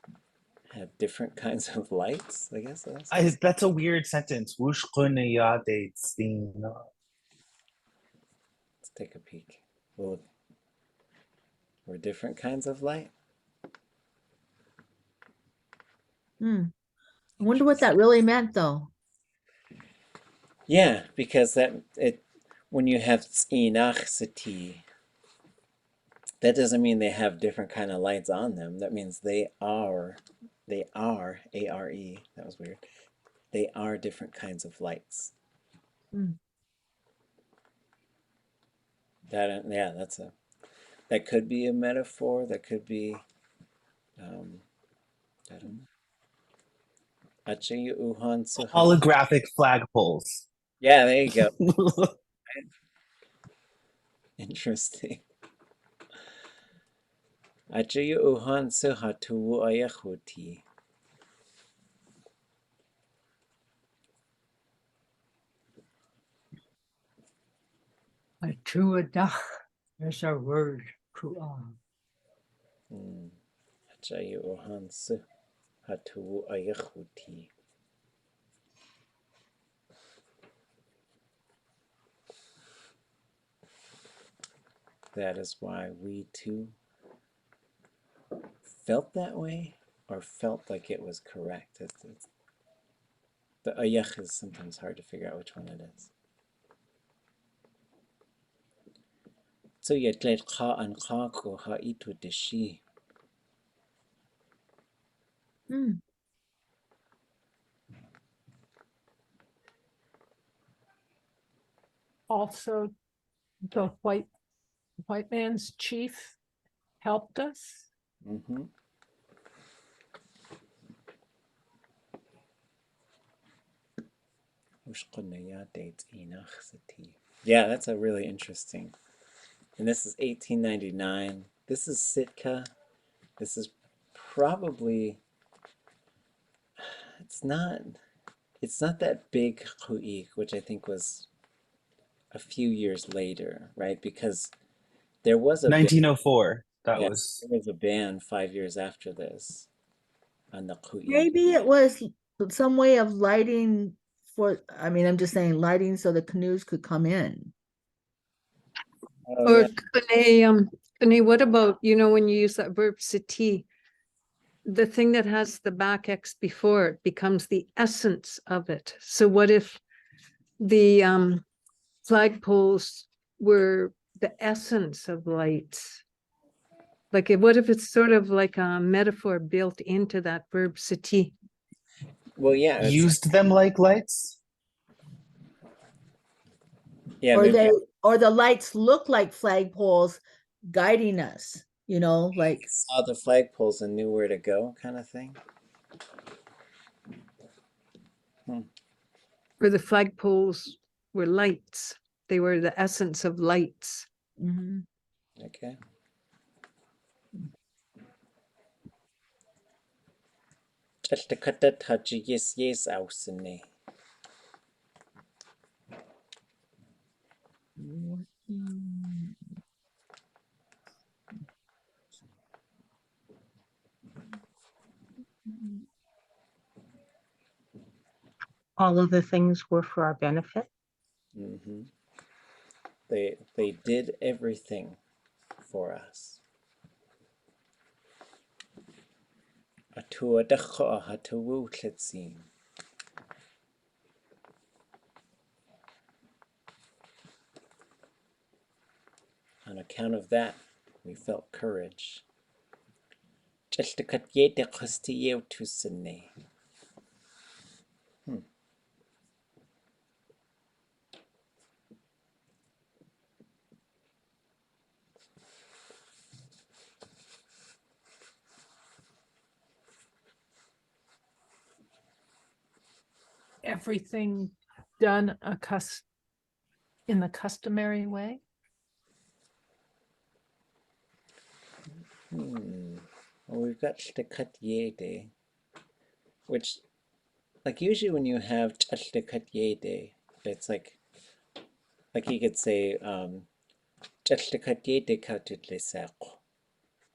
S1: have different kinds of lights, I guess.
S4: That's a weird sentence. Wushkunyade.
S1: Let's take a peek. We're different kinds of light.
S8: I wonder what that really meant though.
S1: Yeah, because when you have ʼatánk, that doesn't mean they have different kind of lights on them. That means they are, A-R-E, that was weird. They are different kinds of lights. That could be a metaphor. That could be, I don't know.
S4: Holographic flagpoles.
S1: Yeah, there you go. Interesting. Haa Tuwunáagu Yís.
S10: Tuwunáagu. There's our word. Ku'ah.
S1: Haa Tuwunáagu Yís. That is why we too felt that way, or felt like it was correct. The ayach is sometimes hard to figure out which one it is. So yetlet ḳaankageetxʼ haa Dísi.
S8: Hmm.
S2: Also, the white man's chief helped us.
S1: Mm-hmm. Yeah, that's a really interesting. And this is 1899. This is Sitka. This is probably, it's not that big S'eek, which I think was a few years later, right? Because there was a
S4: 1904. That
S1: yeah,
S4: was.
S1: there was a ban 5 years after this on the S'eek.
S8: Maybe it was some way of lighting for, I mean, I'm just saying lighting so the canoes could come in.
S1: Oh,
S11: Or
S1: yeah.
S11: Kune, what about, you know, when you use that verb siti, the thing that has the back X before it becomes the essence of it. So what if the flagpoles were the essence of lights? Like, what if it's sort of like a metaphor built into that verb siti?
S1: Well, yeah, it's,
S4: Used them like lights?
S1: yeah,
S8: Or
S1: they're
S8: or the lights look like flagpoles guiding us, you know, like
S1: saw the flagpoles and knew where to go, kind of thing.
S11: Or the flagpoles were lights. They were the essence of lights.
S8: mhm.
S1: Okay. Yes, ausne.
S5: All of the things were for our benefit.
S1: Mm-hmm. They did everything for us. Haa Tuwunáagu Yís. On account of that, we felt courage.
S2: Everything done in the customary way.
S1: Well, we've got ʼatánk, which, like, usually when you have ʼatánk, it's like you could say, ʼatánk.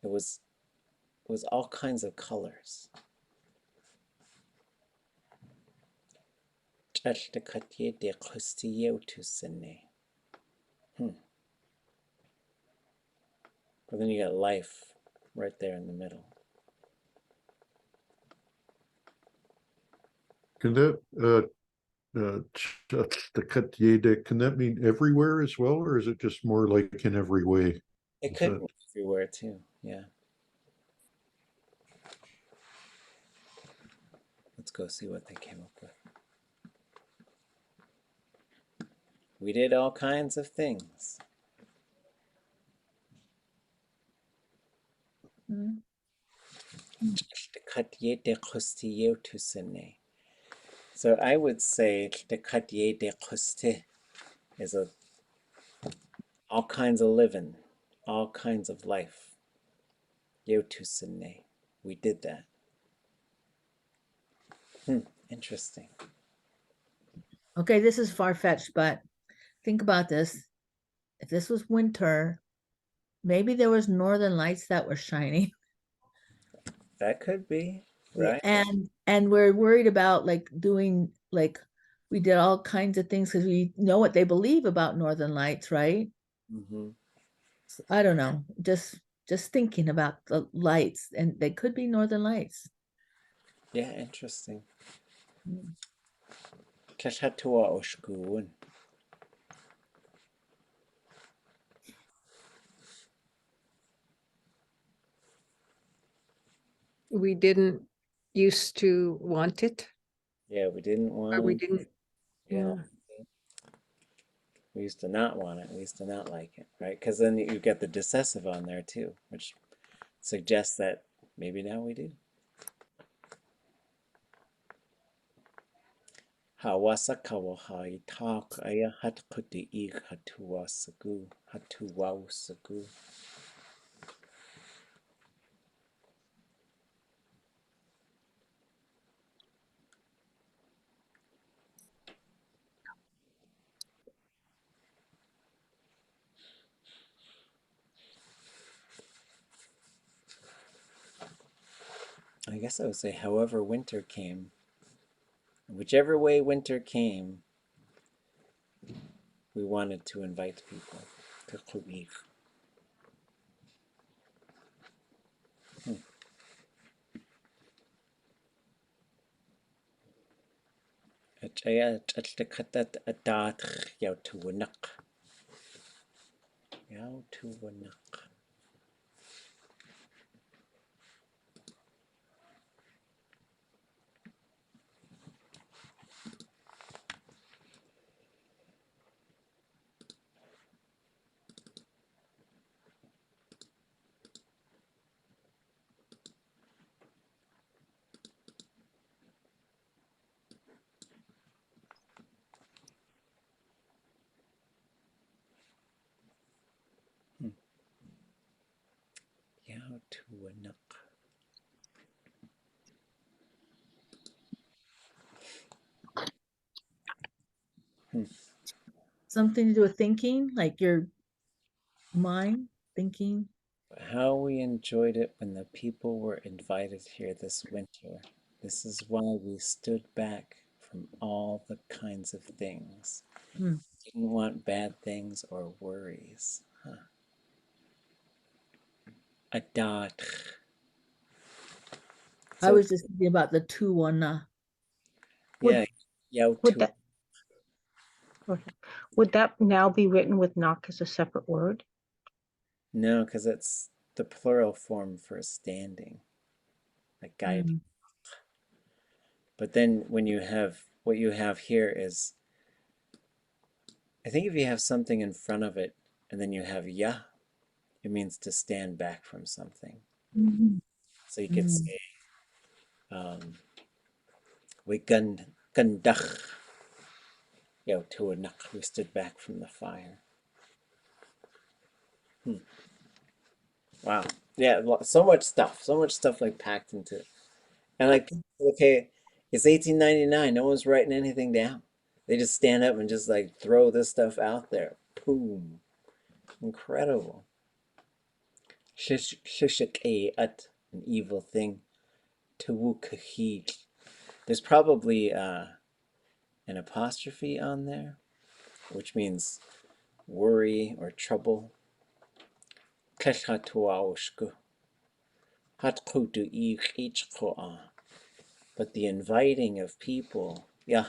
S1: It was all kinds of colors. But then you got life right there in the middle.
S7: Can that can that mean everywhere as well, or is it just more like in every way?
S1: It could be everywhere too, yeah. Let's go see what they came up with. We did all kinds of things. So I would say ʼatánk is all kinds of living, all kinds of life. We did that. Interesting.
S8: Okay, this is far-fetched, but think about this. If this was winter, maybe there was northern lights that were shining.
S1: That could be, right?
S8: And we're worried about like doing like we did all kinds of things because we know what they believe about northern lights, right?
S1: Mm-hmm.
S8: So, I don't know, just thinking about the lights, and they could be northern lights.
S1: Yeah, interesting. Haa Tuwunáagu.
S11: We didn't used to want it,
S1: Yeah, we didn't
S11: or
S1: want
S11: we
S1: it.
S11: didn't.
S1: Yeah. We used to not want it. We used to not like it, right? Because then you get the decessive on there too, which suggests that maybe now we do. Hawasakawaha talk aya hatkuti ik hatuwasagu hatuwausagu. I guess I would say, however winter came, whichever way winter came, we wanted to invite people to S'eek. Achaya chatakatat adat Haa Tuwunáagu. Haa Tuwunáagu. Haa Tuwunáagu.
S8: Something to do with thinking, like your mind thinking.
S1: How we enjoyed it when the people were invited here this winter. This is why we stood back from all the kinds of things.
S8: Hmm.
S1: Didn't want bad things or worries. Adat.
S8: I was just thinking about the 2-1.
S1: Yeah, Haa
S5: Would
S1: Tuwunáagu.
S5: that, would that now be written with knock as a separate word?
S1: No, because it's the plural form for standing, like guiding. But then when you have, what you have here is, I think if you have something in front of it and then you have ya, it means to stand back from something. So you could say, we gandach Haa Tuwunáagu, we stood back from the fire. Wow. Yeah, so much stuff like packed into it. And like, okay, it's 1899. No one's writing anything down. They just stand up and just like throw this stuff out there. Boom. Incredible. S'eek, an evil thing. Tuwunáagu. There's probably an apostrophe on there, which means worry or trouble. Haa Tuwunáagu. But the inviting of people, the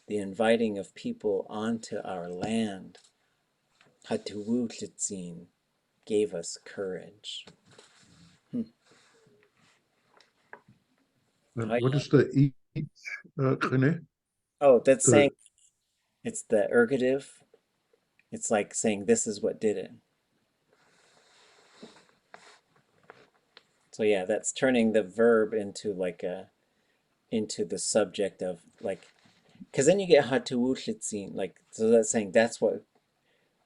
S1: inviting of people onto our land, Haa Tuwunáagu, gave us courage.
S7: What is the each, René?
S1: Oh, that's
S7: The-
S1: saying, it's the ergative. It's like saying this is what did it. So yeah, that's turning the verb into like into the subject of like, because then you get Haa Tuwunáagu, like, so that's saying that's what,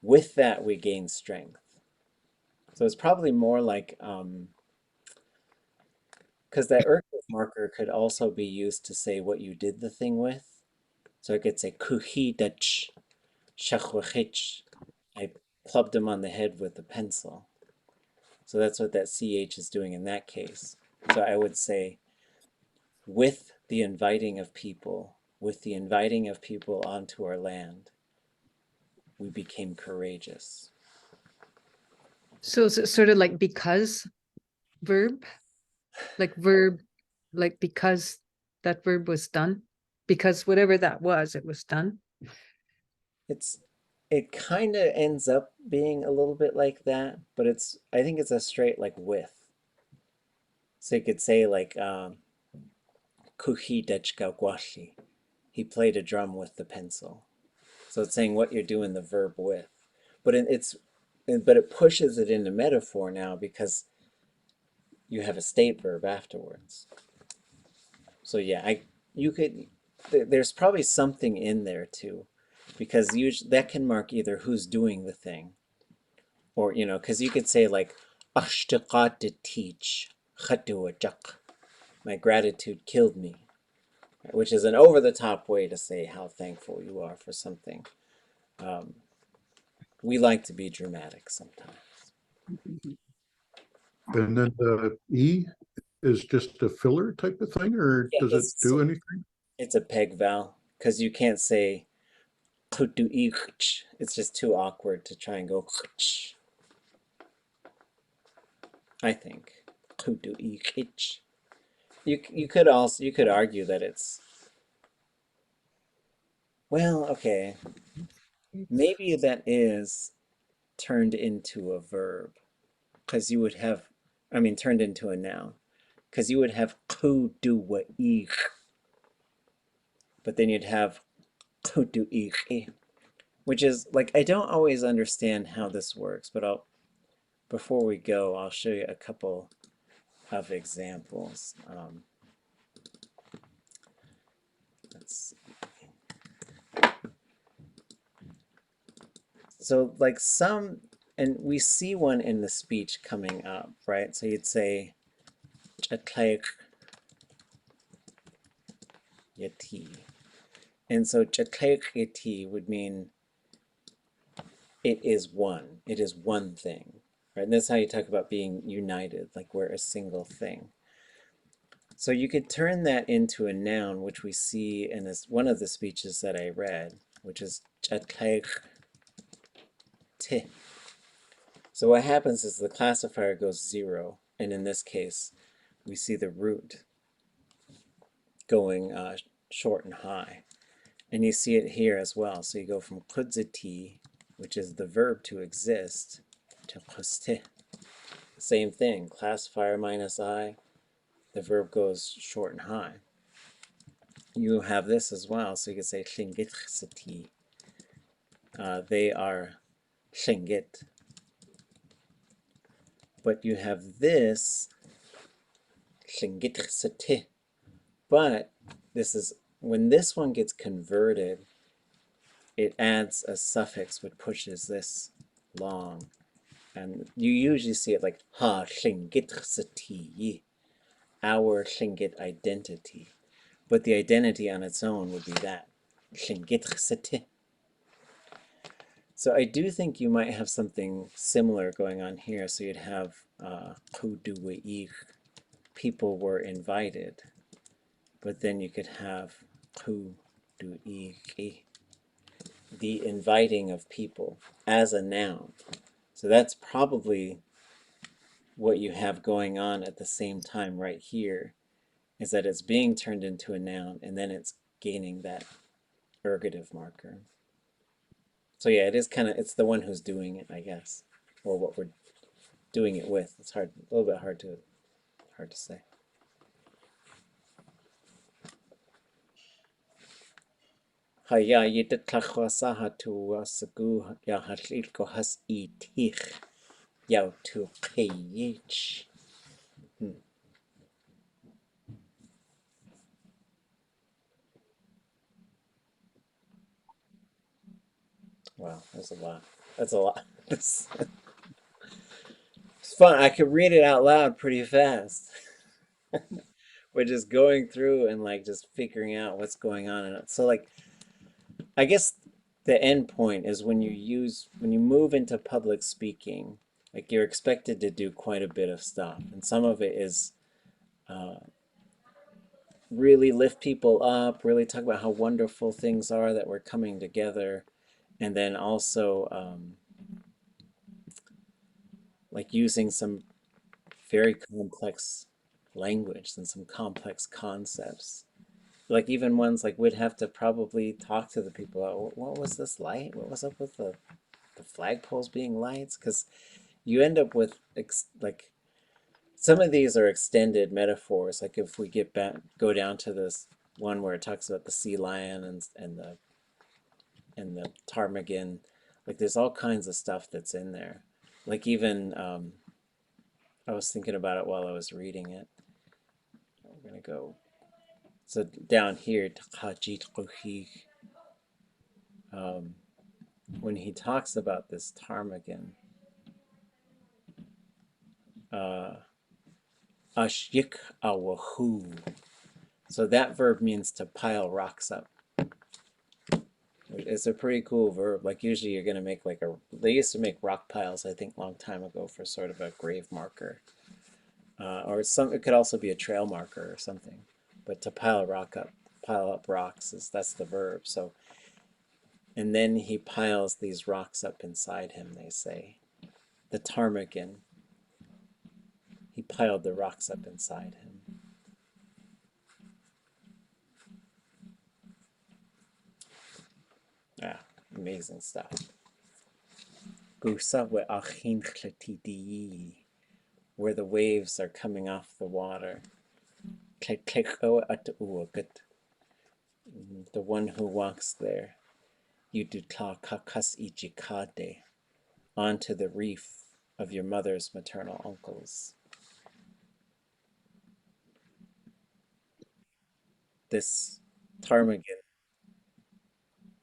S1: with that we gain strength. So it's probably more like, because that ergative marker could also be used to say what you did the thing with. So it could say kuhidach shachwachich. I clubbed him on the head with a pencil. So that's what that CH is doing in that case. So I would say, with the inviting of people onto our land, we became courageous.
S11: So is it sort of like because verb? Like verb Like because that verb was done? Because whatever that was, it was done.
S1: It kind of ends up being a little bit like that, but I think it's a straight like with. So you could say like ḳaankageetxʼ gwashi. He played a drum with the pencil. So it's saying what you're doing the verb with. But it pushes it into metaphor now because you have a state verb afterwards. So yeah, there's probably something in there too, because usually that can mark either who's doing the thing, or because you could say like teach, my gratitude killed me, which is an over-the-top way to say how thankful you are for something. We like to be dramatic sometimes.
S7: And then the E is just a filler type of thing, or
S1: Yeah,
S7: does it do anything?
S1: It's a peg vowel, because you can't say it's just too awkward to try and go I think. You could argue that it's, well, okay, maybe that is turned into a verb, because you would have, turned into a noun, because you would have but then you'd have which is like, I don't always understand how this works, but before we go, I'll show you a couple of examples. Let's see. So like and we see one in the speech coming up, right? So you'd say ʻatánk yati. And so ʻatánk yati would mean it is one. It is one thing. Right? And that's how you talk about being united, like we're a single thing. So you could turn that into a noun, which we see in one of the speeches that I read, which is ʻatánk te. So what happens is the classifier goes 0, and in this case, we see the root going short and high. And you see it here as well. So you go from ḳudziti, which is the verb to exist, to ḳuste. Same thing, classifier minus I, the verb goes short and high. You have this as well, so you could say ḵaankageetxʼ. They are ḵaankageetxʼ. But you have this ḵaankageetxʼ. But this is, when this one gets converted, it adds a suffix which pushes this long. And you usually see it like Haa Tuwunáagu, our Tlingit identity. But the identity on its own would be that, ḵaankageetxʼ. So I do think you might have something similar going on here. So you'd have ḥuduwa'ich, people were invited. But then you could have ḥudu'ichi, the inviting of people, as a noun. So that's probably what you have going on at the same time right here, is that it's being turned into a noun and then it's gaining that ergative marker. So yeah, it's the one who's doing it, I guess, or what we're doing it with. It's a little bit hard to say. Haya yitatlakhwasa hatuwasagu ya hatlilko has itich yau tu ḳaankageetxʼ. Wow, that's a lot. That's a lot. It's fun. I could read it out loud pretty fast. We're just going through and like just figuring out what's going on in it. So like, I guess the end point is when you move into public speaking, like you're expected to do quite a bit of stuff, and some of it is really lift people up, really talk about how wonderful things are that we're coming together, and then also like using some very complex language and some complex concepts. Like even ones like we'd have to probably talk to the people about what was this light? What was up with the flagpoles being lights? Because you end up with like some of these are extended metaphors. Like if we go down to this one where it talks about the sea lion and the ptarmigan, like there's all kinds of stuff that's in there. Like even I was thinking about it while I was reading it. We're gonna go. So down here, when he talks about this ptarmigan, ashik awahu. So that verb means to pile rocks up. It's a pretty cool verb. Like usually you're gonna make like they used to make rock piles, I think, a long time ago for sort of a grave marker, or it could also be a trail marker or something. But to pile up rocks that's the verb. So, and then he piles these rocks up inside him. They say, the ptarmigan. He piled the rocks up inside him. Ah, amazing stuff. Where the waves are coming off the water. The one who walks there. Onto the reef of your mother's maternal uncles. This ptarmigan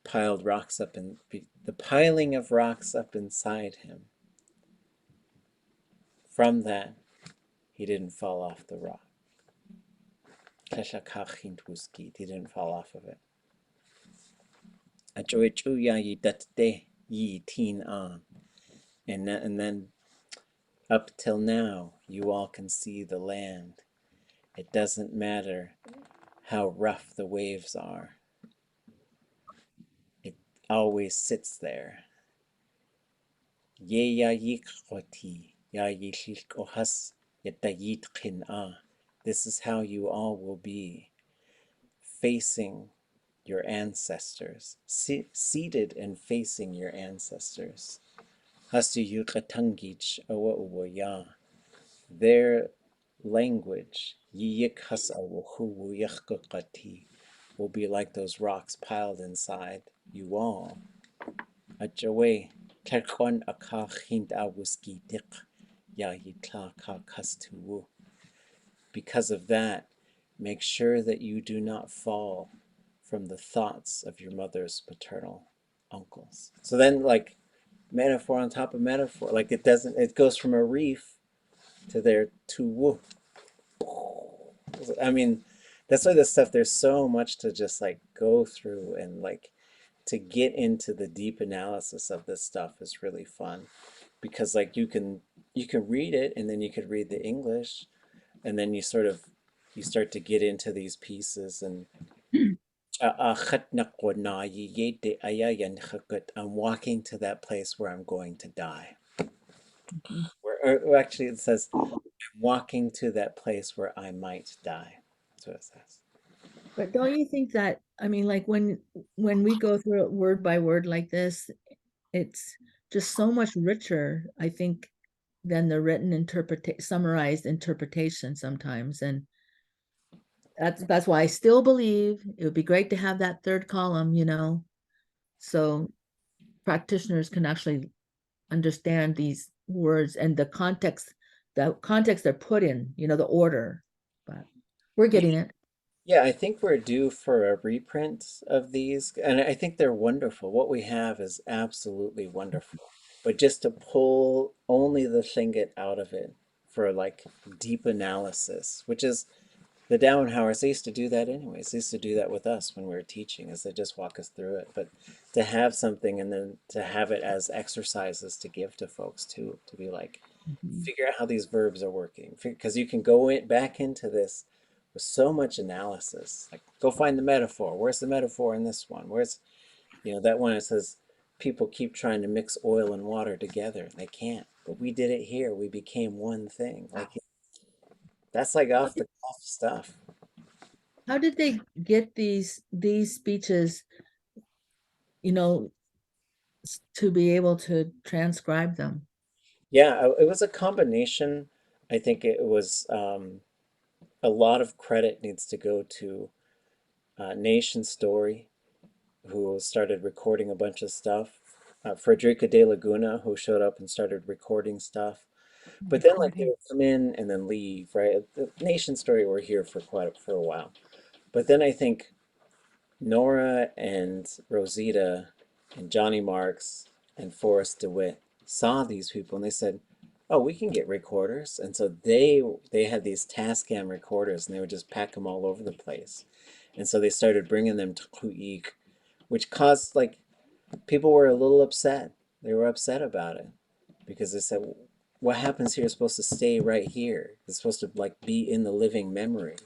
S1: piled rocks up, and the piling of rocks up inside him. From that, he didn't fall off the rock. He didn't fall off of it. And then up till now, you all can see the land. It doesn't matter how rough the waves are. It always sits there. This is how you all will be, facing your ancestors, seated and facing your ancestors. Their language will be like those rocks piled inside you all. Because of that, make sure that you do not fall from the thoughts of your mother's paternal uncles. So then, like, metaphor on top of metaphor, like it goes from a reef to their tuwu. I mean, that's why this stuff, there's so much to just like go through, and like to get into the deep analysis of this stuff is really fun, because like you can read it, and then you could read the English, and then you start to get into these pieces. And I'm walking to that place where I'm going to die. Or actually it says, I'm walking to that place where I might die. That's what it says.
S8: But don't you think that, I mean, like when we go through it word by word like this, it's just so much richer, I think, than the written summarized interpretation sometimes. And that's why I still believe it would be great to have that third column, so practitioners can actually understand these words and the context they're put in, the order. But we're getting it.
S1: Yeah, I think we're due for a reprint of these, and I think they're wonderful. What we have is absolutely wonderful. But just to pull only the Tlingit out of it for like deep analysis, which is the Dowenhowers, they used to do that anyways. They used to do that with us when we were teaching, is they just walk us through it. But to have something and then to have it as exercises to give to folks too, to be like, figure out how these verbs are working. Because you can go back into this with so much analysis. Like, go find the metaphor. Where's the metaphor in this one? Where's, that one that says people keep trying to mix oil and water together. They can't. But we did it here. We became one thing. Like, That's like off the cuff stuff.
S8: How did they get these speeches, you know, to be able to transcribe them?
S1: Yeah, it was a combination. I think it was a lot of credit needs to go to Nation Story, who started recording a bunch of stuff. Frederica de Laguna, who showed up and started recording stuff. But then like they would come in and then leave, right? The Nation Story were here for a while. But then I think Nora and Rosita and Johnny Marks and Forrest DeWitt saw these people and they said, "Oh, we can get recorders." And so they had these Tascam recorders and they would just pack them all over the place. And so they started bringing them to S'eek, which caused like people were a little upset. They were upset about it because they said, "What happens here is supposed to stay right here. It's supposed to like be in the living memory."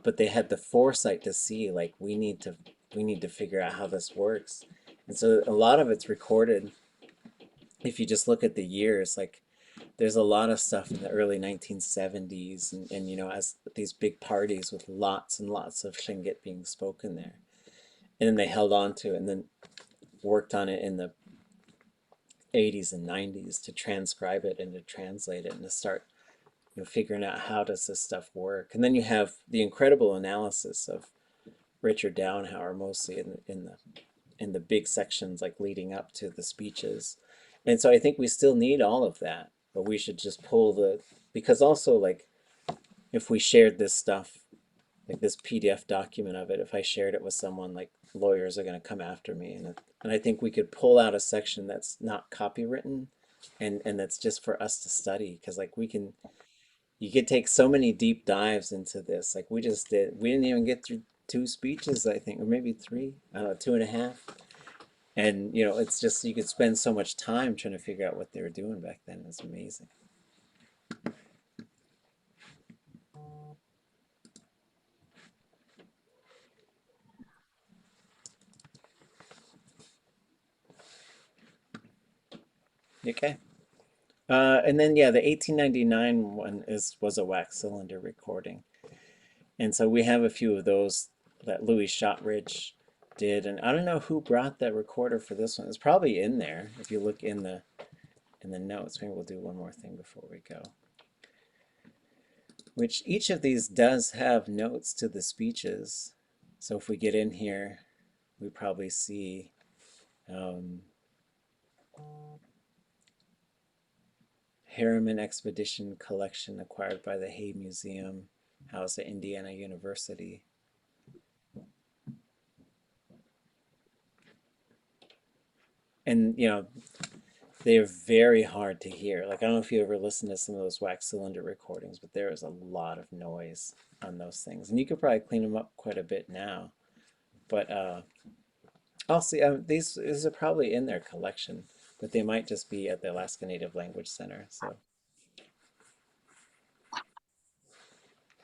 S1: But they had the foresight to see like we need to figure out how this works. And so a lot of it's recorded. If you just look at the years, like there's a lot of stuff in the early 1970s and you know, as these big parties with lots and lots of Tlingit being spoken there. And then they held on to it and then worked on it in the 80s and 90s to transcribe it and to translate it and to start, you know, figuring out how does this stuff work. And then you have the incredible analysis of Richard Downhauer, mostly in the big sections like leading up to the speeches. And so I think we still need all of that, but we should just pull because also like if we shared this stuff, like this PDF document of it, if I shared it with someone, like lawyers are going to come after me. And I think we could pull out a section that's not copywritten and that's just for us to study. Because like you could take so many deep dives into this. Like we didn't even get through 2 speeches, I think, or maybe 3, I don't know, 2.5. And you know, it's just, you could spend so much time trying to figure out what they were doing back then. It's amazing. Okay. And then yeah, the 1899 one was a wax cylinder recording. And so we have a few of those that Louis Shotridge did. And I don't know who brought that recorder for this one. It's probably in there if you look in the notes. Maybe we'll do one more thing before we go. Which each of these does have notes to the speeches. So if we get in here, we probably see Harriman Expedition Collection acquired by the Hay Museum, housed at Indiana University. And, you know, they're very hard to hear. Like, I don't know if you ever listened to some of those wax cylinder recordings, but there is a lot of noise on those things. And you could probably clean them up quite a bit now. But I'll see. These are probably in their collection, but they might just be at the Alaska Native Language Center. So,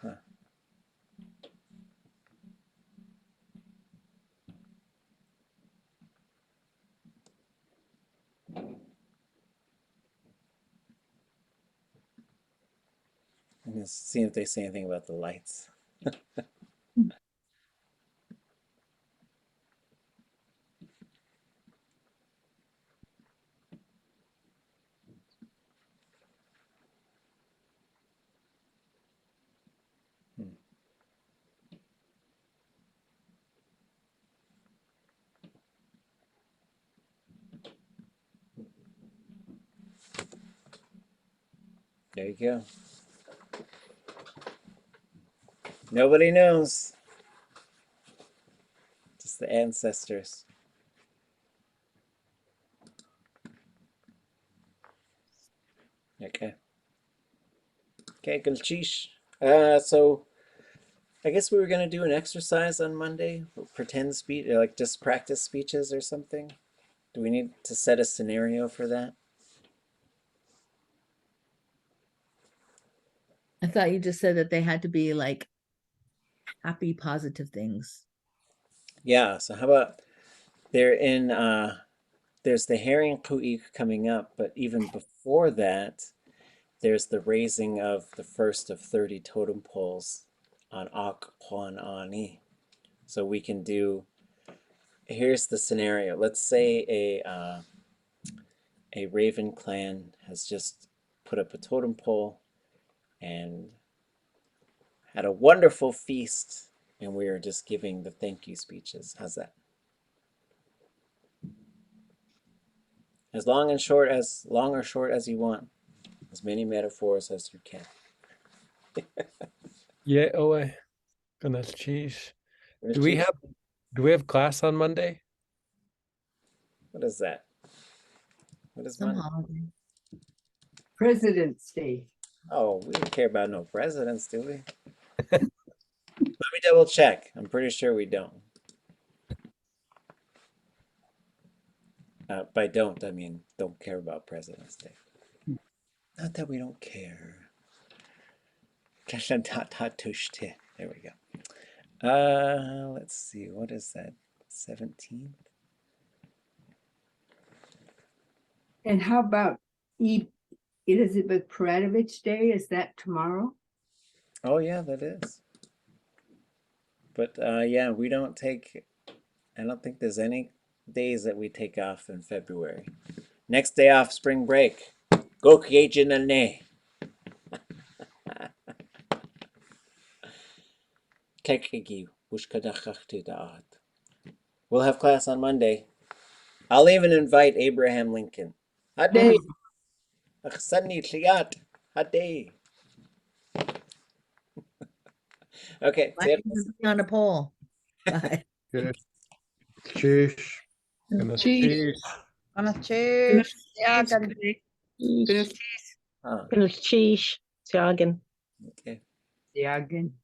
S1: huh. I'm just seeing if they say anything about the lights. There you go. Nobody knows. Just the ancestors. Okay. Okay, Gulchish. So I guess we were gonna do an exercise on Monday, pretend speech, like just practice speeches or something. Do we need to set a scenario for that?
S8: I thought you just said that they had to be like happy, positive things.
S1: Yeah, so how about they're in there's the Herring S'eek coming up, but even before that, there's the raising of the first of 30 totem poles on ʻāk Ḥaunāni. So we can do, here's the scenario. Let's say a Raven clan has just put up a totem pole and had a wonderful feast, and we are just giving the thank you speeches. How's that? As long or short as you want. As many metaphors as you can.
S6: Yeah, oh, goodness, cheese. Do we have class on Monday?
S1: What is that? What is
S8: Some
S1: Monday?
S8: holiday.
S10: President's Day.
S1: Oh, we don't care about no presidents, do we? Let me double check. I'm pretty sure we don't. By don't, I mean don't care about President's Day. Not that we don't care. There we go. Let's see. What is that? 17th?
S10: And how about Elizabeth Peratrovich Day? Is that tomorrow?
S1: Oh yeah, that is. But yeah, we don't take, I don't think there's any days that we take off in February. Next day off, spring break. Go ḳaankageetxʼ. We'll have class on Monday. I'll even invite Abraham Lincoln. Haday. Haday. Okay.
S8: Why can't you be on a pole? Bye.
S7: Okay. Cheers.
S6: Goodness,
S9: Cheese.
S6: cheese.
S5: Goodness, cheese, Jagen.
S1: Okay.
S10: Yeah, again.